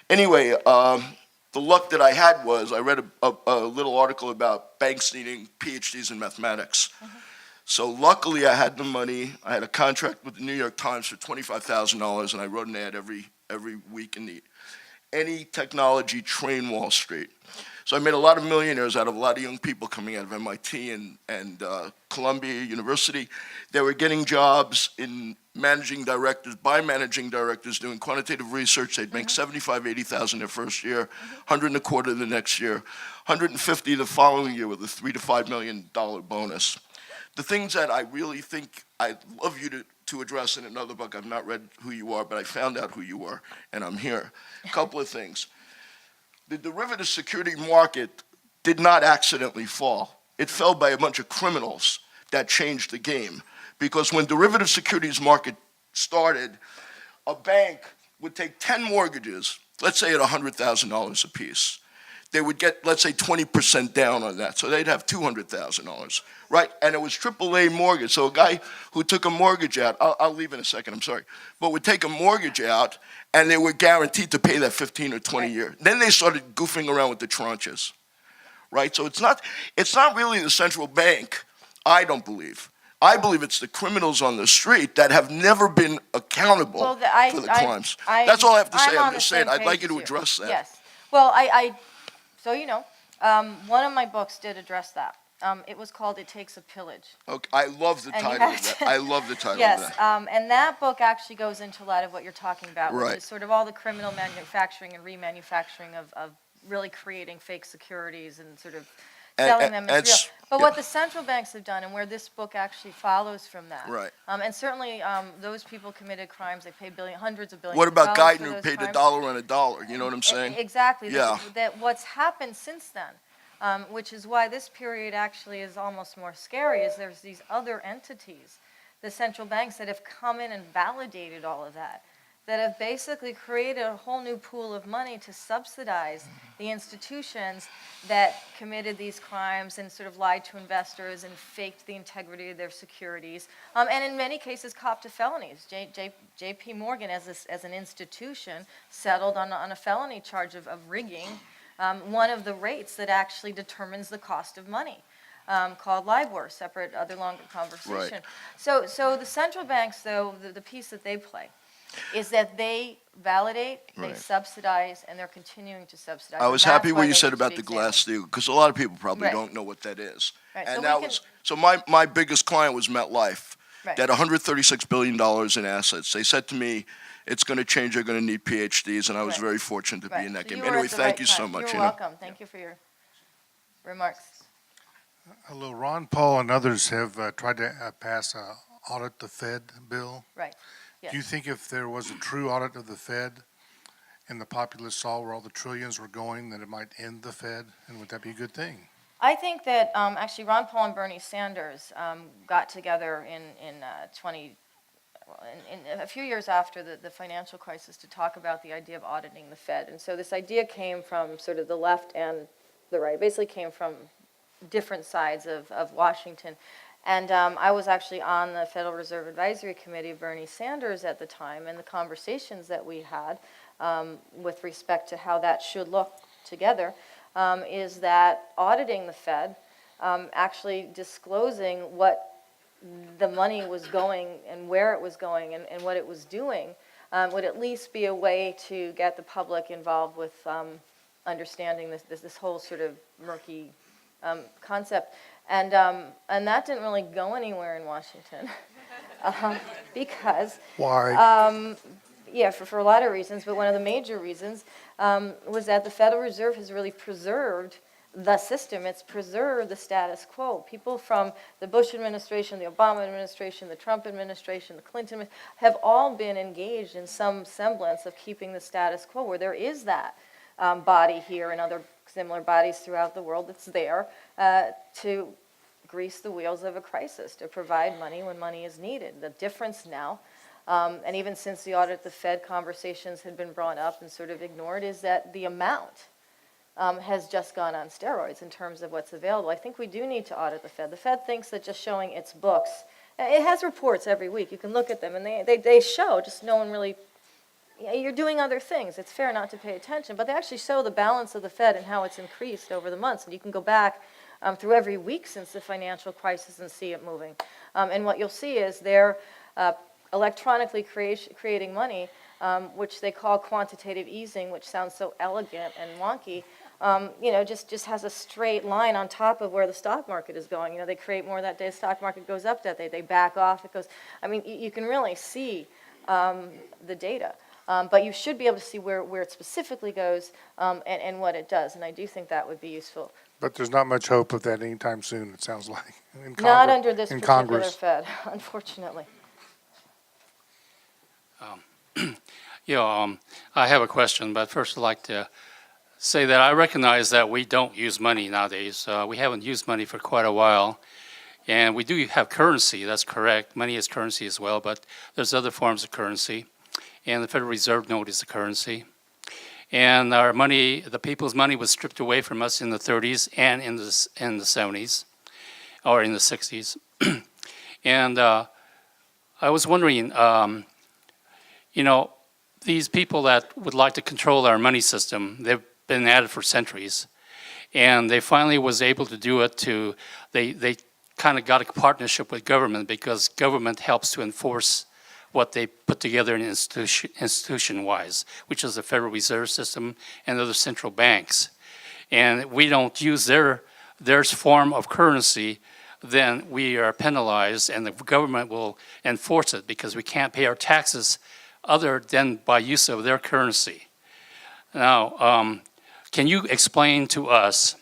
Anyway, the luck that I had was I read a little article about banks needing PhDs in mathematics. So luckily I had the money. I had a contract with the New York Times for $25,000, and I wrote an ad every week in the Any Technology Train Wall Street. So I made a lot of millionaires out of a lot of young people coming out of MIT and Columbia University. They were getting jobs in managing directors doing quantitative research. They'd make $75,000, $80,000 their first year, $125,000 the next year, $150,000 the following year with a $3 to $5 million bonus. The things that I really think I'd love you to address in another book. I've not read who you are, but I found out who you are, and I'm here. A couple of things. The derivative security market did not accidentally fall. It fell by a bunch of criminals that changed the game. Because when derivative securities market started, a bank would take 10 mortgages, let's say at $100,000 apiece. They would get, let's say, 20% down on that. So they'd have $200,000, right? And it was AAA mortgage. So a guy who took a mortgage out, I'll leave in a second, I'm sorry, but would take a mortgage out, and they were guaranteed to pay that 15 or 20 years. Then they started goofing around with the tranches, right? So it's not really the central bank, I don't believe, I believe it's the criminals on the street that have never been accountable Well, for the crimes. That's all I have to say. I'm on the just saying, same I'd like you page to as you. address that. Yes. Well, so you know, one of my books did address that. It was called "It Takes a Pillage." Okay, I love the And you title of have that. to- I love the title Yes, of that. and that book actually goes into a lot of what you're talking about, which Right. is sort of all the criminal manufacturing and remanufacturing of really creating fake securities and sort of selling them as real. But what the central banks have done, and where this book actually follows from that. Right. And certainly, those people committed crimes, they paid hundreds of billions What of about dollars Guyton for who those paid crimes. $1 on $1? You know what I'm saying? Exactly. Yeah. That what's happened since then, which is why this period actually is almost more scary, is there's these other entities, the central banks that have come in and validated all of that have basically created a whole new pool of money to subsidize the institutions that committed these crimes and sort of lied to investors and faked the integrity of their securities, and in many cases copped to felonies. J.P. Morgan, as an institution, settled on a felony charge of rigging one of the rates that actually determines the cost of money, called LIBOR, separate other longer conversation. Right. So the central banks, though, the piece that they play is that they validate, they Right. subsidize, and they're continuing to subsidize. I was and that's happy why what you they said need to about be the examined. Glass-Steagall, because a lot of people probably Right. don't know what that is. Right, And so that we can- was, so my biggest client was MetLife. Right. They had $136 billion in assets. They said to me, it's going to change, they're going to need PhDs, and I was Right. very fortunate to be Right. in that So game. you were Anyway, at the thank right you so time. much. You're you know. welcome. Thank you for your remarks. Hello, Ron Paul and others have tried to pass a audit the Fed bill. Right. Yes. Do you think if there was a true audit of the Fed and the populace saw where all the trillions were going, that it might end the Fed? And would that be a good thing? I think that actually Ron Paul and Bernie Sanders got together in a few years after the financial crisis to talk about the idea of auditing the Fed. And so this idea came from sort of the left and the right. It basically came from different sides of Washington. And I was actually on the Federal Reserve Advisory Committee of Bernie Sanders at the time, and the conversations that we had with respect to how that should look together is that auditing the Fed, actually disclosing what the money was going and where it was going and what it was doing, would at least be a way to get the public involved with understanding this whole sort of murky concept. And that didn't really go anywhere in Washington because Why? yeah, for a lot of reasons, but one of the major reasons was that the Federal Reserve has really preserved the system. It's preserved the status quo. People from the Bush administration, the Obama administration, the Trump administration, the Clinton have all been engaged in some semblance of keeping the status quo, where there is that body here and other similar bodies throughout the world that's there to grease the wheels of a crisis, to provide money when money is needed. The difference now, and even since the audit the Fed conversations had been brought up and sort of ignored, is that the amount has just gone on steroids in terms of what's available. I think we do need to audit the Fed. The Fed thinks that just showing its books, it has reports every week, you can look at them, and they show, just no one really, you're doing other things. It's fair not to pay attention, but they actually show the balance of the Fed and how it's increased over the months, and you can go back through every week since the financial crisis and see it moving. And what you'll see is they're electronically creating money, which they call quantitative easing, which sounds so elegant and wonky, just has a straight line on top of where the stock market is going. They create more that day, the stock market goes up that day, they back off, it goes, you can really see the data. But you should be able to see where it specifically goes and what it does, and I do think that would be useful. But there's not much hope of that anytime soon, it sounds like. Not under this in particular Congress. Fed, unfortunately. I have a question, but first I'd like to say that I recognize that we don't use money nowadays. We haven't used money for quite a while, and we do have currency, that's correct. Money is currency as well, but there's other forms of currency, and the Federal Reserve note is a currency. And our money, the people's money was stripped away from us in the 30s and in the 70s, or in the 60s. And I was wondering, these people that would like to control our money system, they've been at it for centuries. And they finally was able to do it they kind of got a partnership with government because government helps to enforce what they put together in institution-wise, which is the Federal Reserve System and other central banks. And we don't use their form of currency, then we are penalized and the government will enforce it because we can't pay our taxes other than by use of their currency. Now, can you explain to us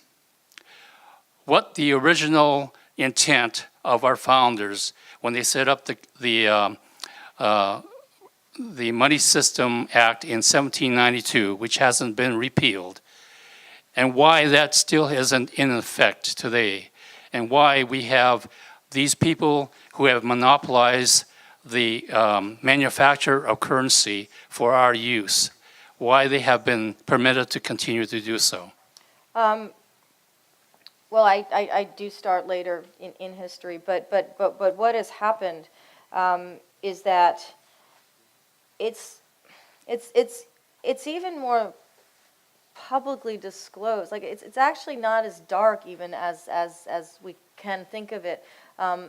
what the original intent of our founders when they set up the Money System Act in 1792, which hasn't been repealed, and why that still isn't in effect today, and why we have these people who have monopolized the manufacture of currency for our use, why they have been permitted to continue to do so. Well, I do start later in history, but what has happened is that it's even more publicly disclosed. Like it's actually not as dark even as we can think of it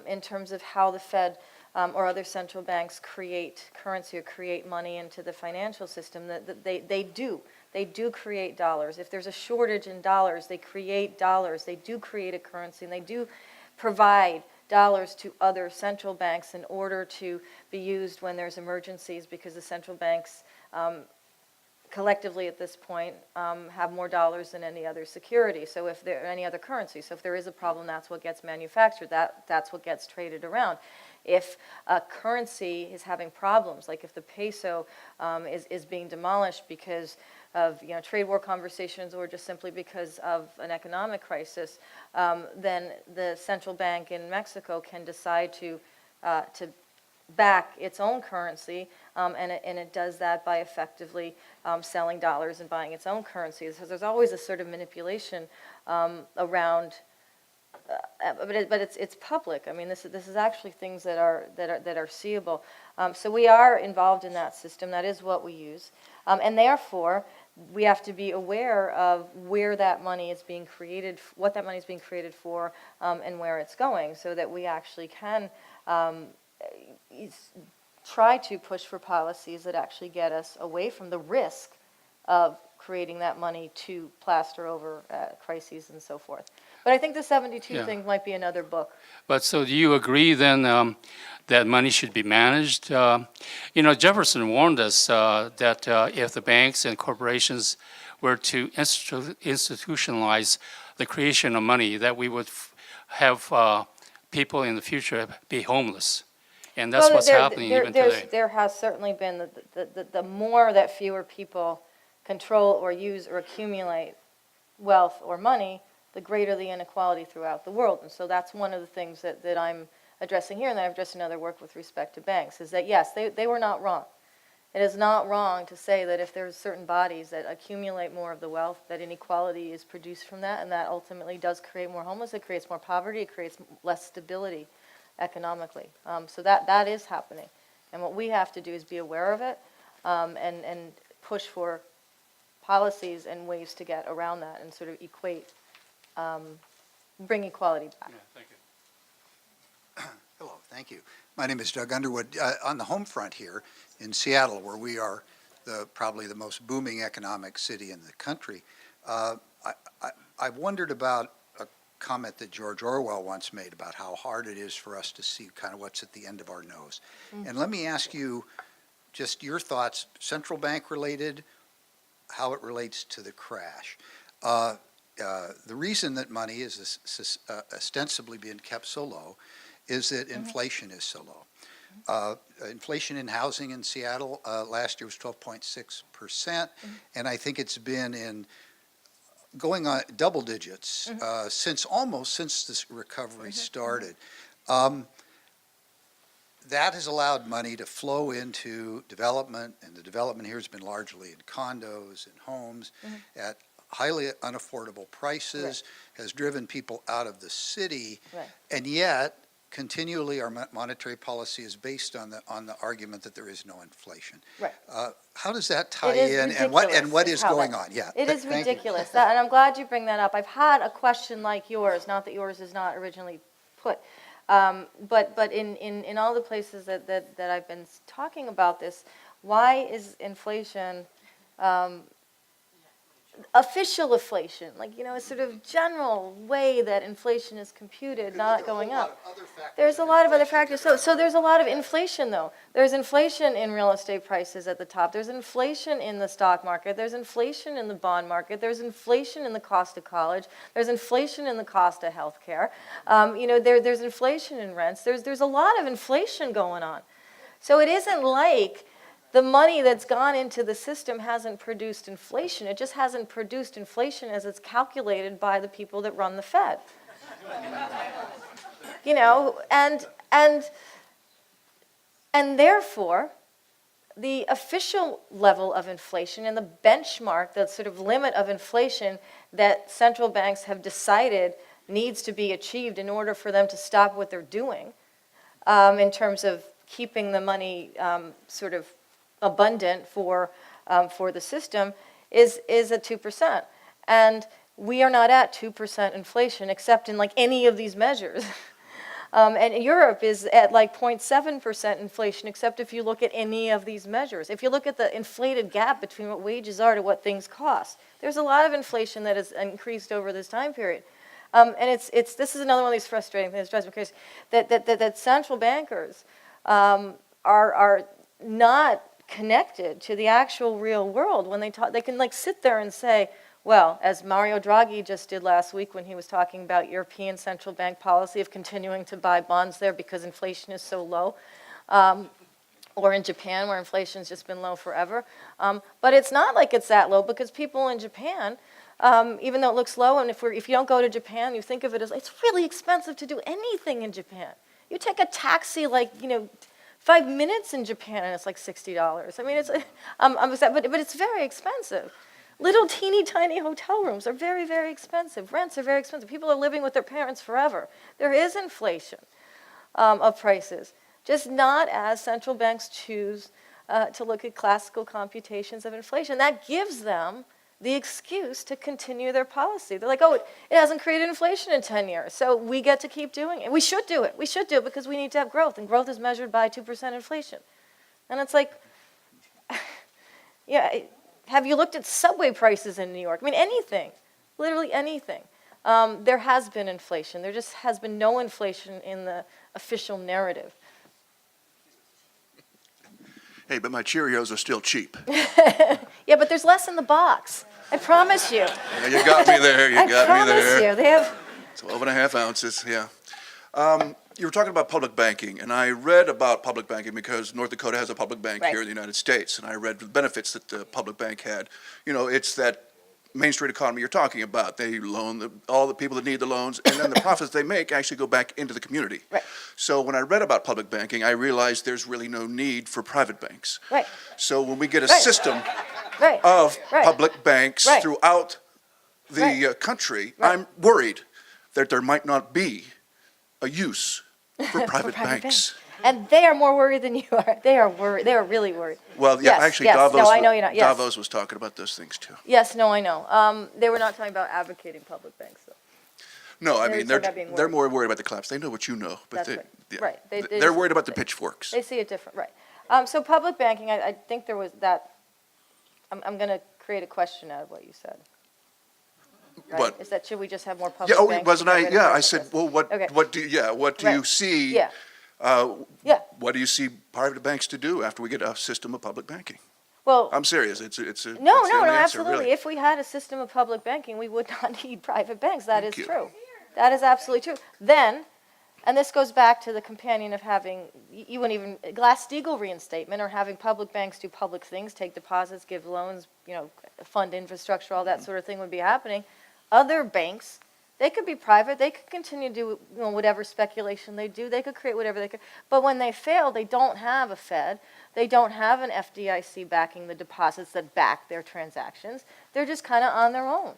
in terms of how the Fed or other central banks create currency or create money into the financial system. That they do create dollars. If there's a shortage in dollars, they create dollars. They do create a currency, and they do provide dollars to other central banks in order to be used when there's emergencies, because the central banks collectively at this point have more dollars than any other security. So if there any other currency, so if there is a problem, that's what gets manufactured. That's what gets traded around. If a currency is having problems, like if the peso is being demolished because of trade war conversations or just simply because of an economic crisis, then the central bank in Mexico can decide to back its own currency, and it does that by effectively selling dollars and buying its own currency. So there's always a sort of manipulation around. But it's public. I mean, this is actually things that are seeable. So we are involved in that system. That is what we use, and therefore we have to be aware of where that money is being created, what that money is being created for, and where it's going, so that we actually can try to push for policies that actually get us away from the risk of creating that money to plaster over crises and so forth. But I think the 72 thing might be another book. But so do you agree then that money should be managed? Jefferson warned us that if the banks and corporations were to institutionalize the creation of money, that we would have people in the future be homeless. And that's what's happening even today. There has certainly been, the more that fewer people control or use or accumulate wealth or money, the greater the inequality throughout the world. And so that's one of the things that I'm addressing here, and that I've addressed in other work with respect to banks, is that yes, they were not wrong. It is not wrong to say that if there's certain bodies that accumulate more of the wealth, that inequality is produced from that, and that ultimately does create more homeless, it creates more poverty, it creates less stability economically. So that is happening. And what we have to do is be aware of it and push for policies and ways to get around that and sort of bring equality back. Yeah, thank you. Hello, thank you. My name is Doug Underwood. On the home front here in Seattle, where we are probably the most booming economic city in the country, I wondered about a comment that George Orwell once made about how hard it is for us to see kind of what's at the end of our nose. Mm-hmm. And let me ask you just your thoughts, central bank related, how it relates to the crash. The reason that money is ostensibly being kept so low is that inflation is so low. Inflation in housing in Seattle last year was 12.6%, and I think it's been going on double digits since this recovery started. That has allowed money to flow into development, and the development here has been largely in condos and homes at highly unaffordable prices, has driven people out of the city, and yet continually our monetary policy is based on the argument that there is no inflation. Right. How does that tie in, and what is going on? Yeah. It is ridiculous, and I'm glad you bring that up. I've had a question like yours, not that yours is not originally put. But in all the places that I've been talking about this, why is inflation, official inflation, like, a sort of general way that inflation is computed, not going up? There's a lot of other factors. So there's a lot of inflation, though. There's inflation in real estate prices at the top. There's inflation in the stock market. There's inflation in the bond market. There's inflation in the cost of college. There's inflation in the cost of health care. There's inflation in rents. There's a lot of inflation going on. So it isn't like the money that's gone into the system hasn't produced inflation. It just hasn't produced inflation as it's calculated by the people that run the Fed. And therefore, the official level of inflation and the benchmark, the sort of limit of inflation that central banks have decided needs to be achieved in order for them to stop what they're doing, in terms of keeping the money sort of abundant for the system, is at 2%. And we are not at 2% inflation, except in like any of these measures. And Europe is at like 0.7% inflation, except if you look at any of these measures. If you look at the inflated gap between what wages are to what things cost, there's a lot of inflation that has increased over this time period. And this is another one of these frustrating things that drives me crazy, that central bankers are not connected to the actual real world. When they talk, they can like sit there and say, well, as Mario Draghi just did last week when he was talking about European central bank policy of continuing to buy bonds there because inflation is so low, or in Japan where inflation's just been low forever. But it's not like it's that low, because people in Japan, even though it looks low, and if you don't go to Japan, you think of it as it's really expensive to do anything in Japan. You take a taxi 5 minutes in Japan and it's like $60. I mean, but it's very expensive. Little teeny tiny hotel rooms are very, very expensive. Rents are very expensive. People are living with their parents forever. There is inflation of prices, just not as central banks choose to look at classical computations of inflation. That gives them the excuse to continue their policy. They're like, oh, it hasn't created inflation in 10 years, so we get to keep doing it. We should do it. We should do it because we need to have growth, and growth is measured by 2% inflation. And it's like, yeah, have you looked at subway prices in New York? I mean, anything, literally anything. There has been inflation. There just has been no inflation in the official narrative. Hey, but my Cheerios are still cheap. Yeah, but there's less in the box. I promise you. Yeah, you got me there. You got me there. I promise you. They have 12 and a half ounces, yeah. You were talking about public banking, and I read about public banking because North Dakota has a public bank Right. here in the United States, and I read the benefits that the public bank had. It's that Main Street economy you're talking about. They loan all the people that need the loans, and then the profits they make actually go back into the community. Right. So when I read about public banking, I realized there's really no need for private banks. Right. So when we get a Right. system right. of Right. public banks Right. throughout the Right. country, Right. I'm worried that there might not be a use for private banks. And they are more worried than you are. They are worried. They are really worried. Well, yeah, Yes, actually, yes. Davos, No, I know you're not. Yes. Davos was talking about those things too. Yes, no, I know. They were not talking about advocating public banks, though. No, I They're mean, talking about being they're worried. more worried about the collapse. They know what you know, but That's right. yeah, Right. They they're just- worried about the pitchforks. They see it different, right. So public banking, I think there was that, I'm going to create a question out of what you said. Right? What? Is that, should we just have more Yeah, public oh, banks? wasn't to I? get rid of Yeah, I private said, banks? well, what Okay. do you Right. see? Yeah. Yeah. What do you see private banks to do after we get a system of public banking? Well, I'm serious. It's a no, it's the no, only no, answer, absolutely. really. If we had a system of public banking, we would not need private banks. That Thank is you. true. That is absolutely true. Then, and this goes back to the companion of having, you wouldn't even, Glass-Steagall reinstatement, or having public banks do public things, take deposits, give loans, fund infrastructure, all that sort of thing would be happening. Other banks, they could be private. They could continue to do whatever speculation they do. They could create whatever they could. But when they fail, they don't have a Fed. They don't have an FDIC backing the deposits that back their transactions. They're just kind of on their own.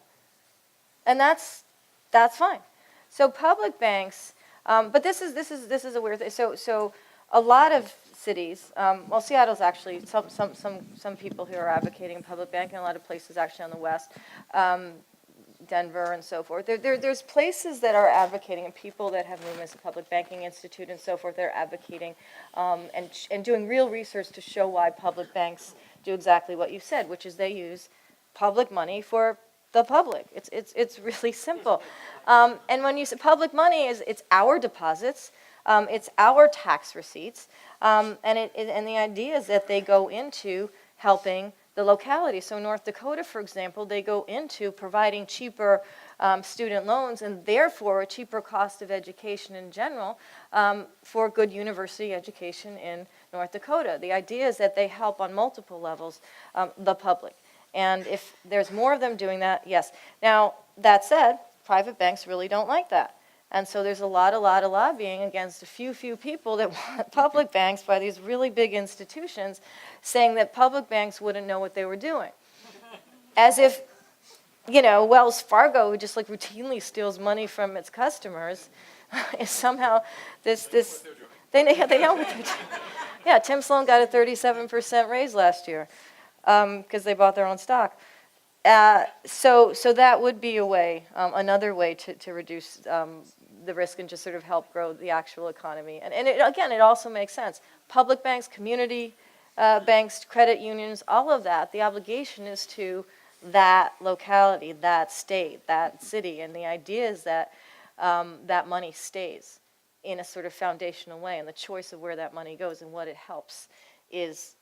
And that's fine. So public banks, but this is a weird thing. So a lot of cities, well, Seattle's actually some people who are advocating public banking. A lot of places actually on the west. Denver and so forth. There's places that are advocating, and people that have movements, the Public Banking Institute and so forth, that are advocating and doing real research to show why public banks do exactly what you said, which is they use public money for the public. It's really simple. And when you say public money, it's our deposits, it's our tax receipts, and the idea is that they go into helping the locality. So North Dakota, for example, they go into providing cheaper student loans and therefore a cheaper cost of education in general for good university education in North Dakota. The idea is that they help on multiple levels the public. And if there's more of them doing that, yes. Now, that said, private banks really don't like that. And so there's a lot of lobbying against a few people that want public banks by these really big institutions saying that public banks wouldn't know what they were doing. As if, Wells Fargo, who just like routinely steals money from its customers, is somehow they know what they're doing. Yeah, Tim Sloan got a 37% raise last year because they bought their own stock. So that would be a way, another way to reduce the risk and just sort of help grow the actual economy. And it also makes sense. Public banks, community banks, credit unions, all of that, the obligation is to that locality, that state, that city. And the idea is that that money stays in a sort of foundational way. And the choice of where that money goes and what it helps is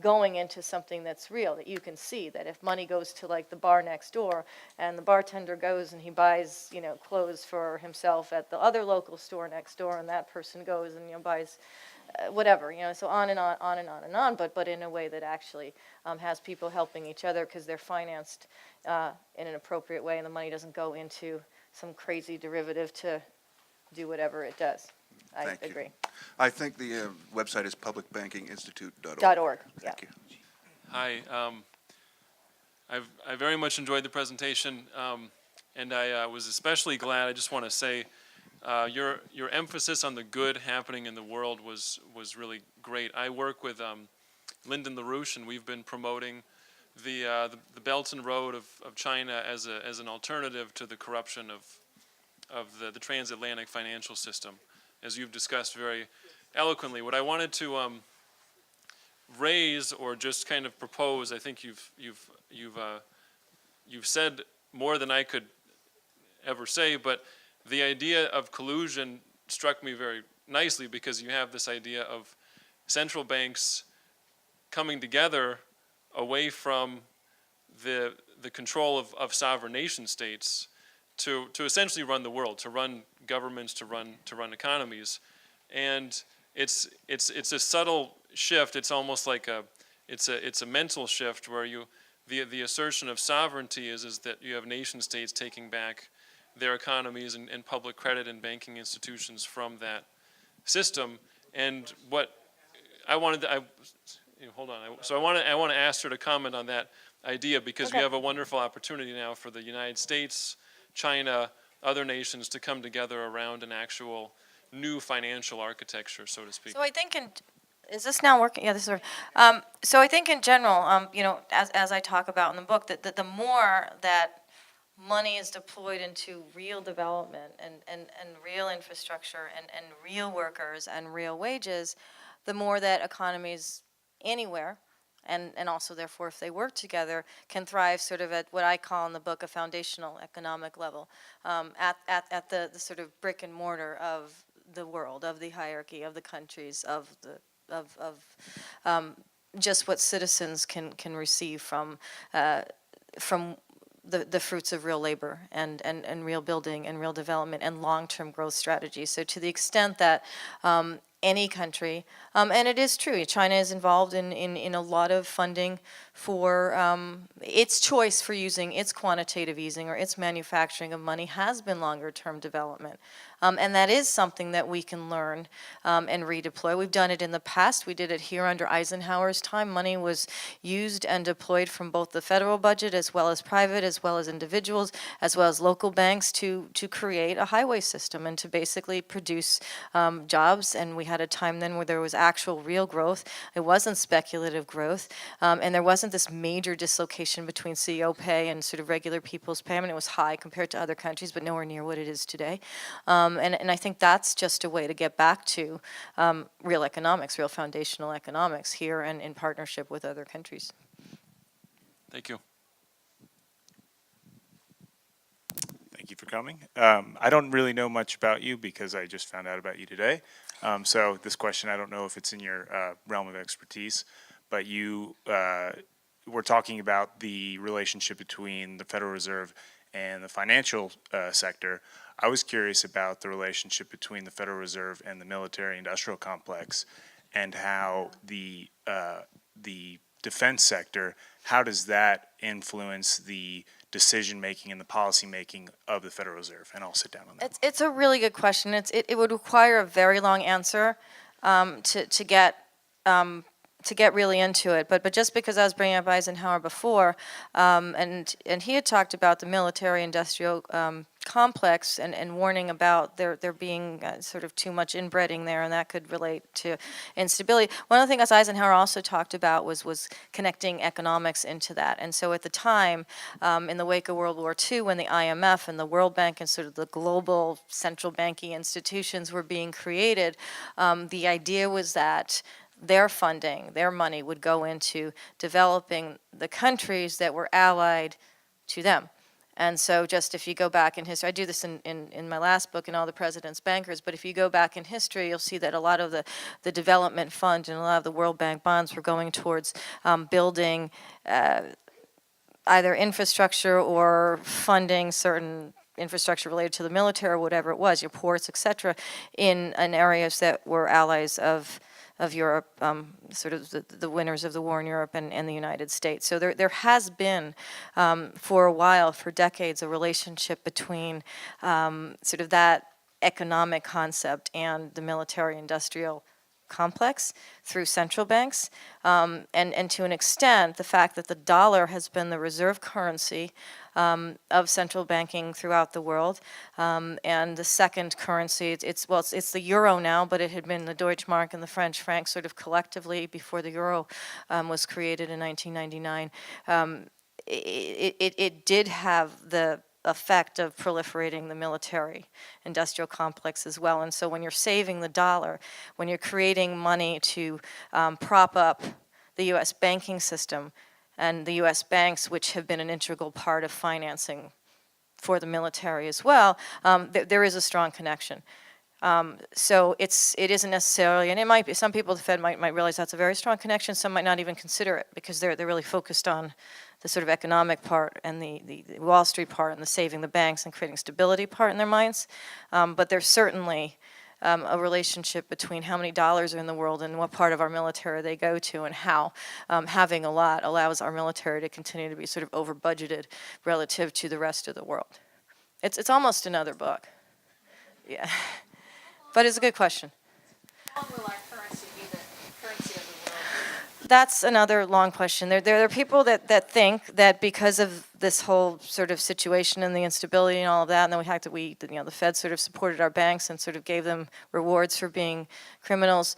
going into something that's real, that you can see, that if money goes to like the bar next door and the bartender goes and he buys, clothes for himself at the other local store next door, and that person goes and, buys whatever, so on and on, on and on and on, but in a way that actually has people helping each other because they're financed in an appropriate way and the money doesn't go into some crazy derivative to do whatever it does. I Thank you. agree. I think the website is publicbankinginstitute.org. .org, yeah. Thank you. Hi, I very much enjoyed the presentation, and I was especially glad. I just want to say your emphasis on the good happening in the world was really great. I work with Lyndon LaRouche, and we've been promoting the Belt and Road of China as an alternative to the corruption of the transatlantic financial system, as you've discussed very eloquently. What I wanted to raise or just kind of propose, I think you've said more than I could ever say, but the idea of collusion struck me very nicely because you have this idea of central banks coming together away from the control of sovereign nation states to essentially run the world, to run governments, to run economies. And it's a subtle shift. It's almost like it's a mental shift where the assertion of sovereignty is that you have nation states taking back their economies and public credit and banking institutions from that system. And what I wanted to, hold on. So I want to ask her to comment on that idea because Okay. we have a wonderful opportunity now for the United States, China, other nations to come together around an actual new financial architecture, so to speak. So I think is this now working? Yeah, this is. So I think in general, as I talk about in the book, that the more that money is deployed into real development and real infrastructure and real workers and real wages, the more that economies anywhere, and also therefore if they work together, can thrive sort of at what I call in the book a foundational economic level, at the sort of brick and mortar of the world, of the hierarchy, of the countries, of just what citizens can receive from the fruits of real labor and real building and real development and long-term growth strategies. So to the extent that any country, and it is true, China is involved in a lot of funding for its choice for using its quantitative easing or its manufacturing of money has been longer-term development. And that is something that we can learn and redeploy. We've done it in the past. We did it here under Eisenhower's time. Money was used and deployed from both the federal budget as well as private, as well as individuals, as well as local banks to create a highway system and to basically produce jobs. And we had a time then where there was actual real growth. It wasn't speculative growth. And there wasn't this major dislocation between CEO pay and sort of regular people's pay. I mean, it was high compared to other countries, but nowhere near what it is today. And I think that's just a way to get back to real economics, real foundational economics here and in partnership with other countries. Thank you. Thank you for coming. I don't really know much about you because I just found out about you today. So this question, I don't know if it's in your realm of expertise, but you were talking about the relationship between the Federal Reserve and the financial sector. I was curious about the relationship between the Federal Reserve and the military-industrial complex and how the defense sector, how does that influence the decision-making and the policy-making of the Federal Reserve? And I'll sit down on that. It's a really good question. It would require a very long answer to get really into it. But just because I was bringing up Eisenhower before, and he had talked about the military-industrial complex and warning about there being sort of too much inbreeding there, and that could relate to instability. One of the things Eisenhower also talked about was connecting economics into that. And so at the time, in the wake of World War II, when the IMF and the World Bank and sort of the global central banking institutions were being created, the idea was that their funding, their money would go into developing the countries that were allied to them. And so just if you go back in history, I do this in my last book, in All the President's Bankers, but if you go back in history, you'll see that a lot of the development fund and a lot of the World Bank bonds were going towards building either infrastructure or funding certain infrastructure related to the military or whatever it was, your ports, et cetera, in areas that were allies of Europe, sort of the winners of the war in Europe and the United States. So there has been, for a while, for decades, a relationship between sort of that economic concept and the military-industrial complex through central banks. And to an extent, the fact that the dollar has been the reserve currency of central banking throughout the world. And the second currency, it's the euro now, but it had been the Deutschmark and the French franc sort of collectively before the euro was created in 1999. It did have the effect of proliferating the military industrial complex as well. And so when you're saving the dollar, when you're creating money to prop up the U.S. banking system and the U.S. banks, which have been an integral part of financing for the military as well, there is a strong connection. So it isn't necessarily, and it might be, some people at the Fed might realize that's a very strong connection, some might not even consider it because they're really focused on the sort of economic part and the Wall Street part and the saving the banks and creating stability part in their minds. But there's certainly a relationship between how many dollars are in the world and what part of our military they go to, and how having a lot allows our military to continue to be sort of over budgeted relative to the rest of the world. It's almost another book. Yeah. But it's a good question. How long will our currency be the currency of the world? That's another long question. There are people that think that because of this whole sort of situation and the instability and all of that, and then we had to, the Fed sort of supported our banks and sort of gave them rewards for being criminals,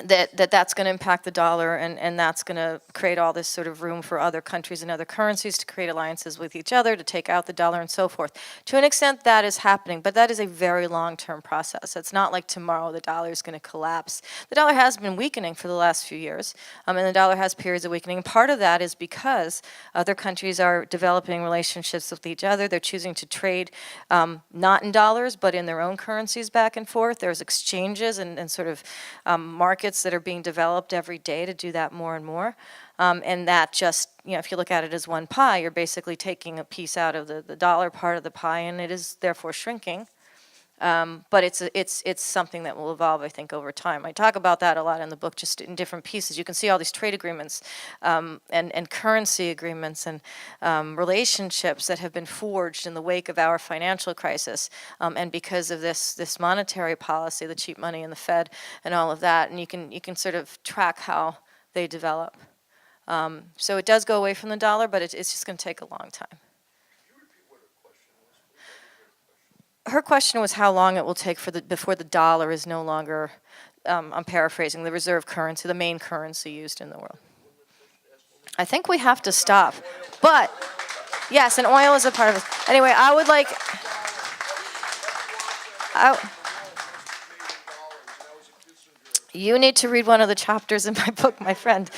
that's going to impact the dollar, and that's going to create all this sort of room for other countries and other currencies to create alliances with each other, to take out the dollar and so forth. To an extent, that is happening, but that is a very long-term process. It's not like tomorrow the dollar is going to collapse. The dollar has been weakening for the last few years, and the dollar has periods of weakening. Part of that is because other countries are developing relationships with each other. They're choosing to trade not in dollars, but in their own currencies back and forth. There's exchanges and sort of markets that are being developed every day to do that more and more. And that just, if you look at it as one pie, you're basically taking a piece out of the dollar part of the pie, and it is therefore shrinking. But it's something that will evolve, I think, over time. I talk about that a lot in the book, just in different pieces. You can see all these trade agreements and currency agreements and relationships that have been forged in the wake of our financial crisis, and because of this monetary policy, the cheap money in the Fed, and all of that. And you can sort of track how they develop. So it does go away from the dollar, but it's just going to take a long time. Her question was how long it will take before the dollar is no longer, I'm paraphrasing, the reserve currency, the main currency used in the world. I think we have to stop. But, yes, and oil is a part of it. Anyway, I would like... You need to read one of the chapters in my book, my friend.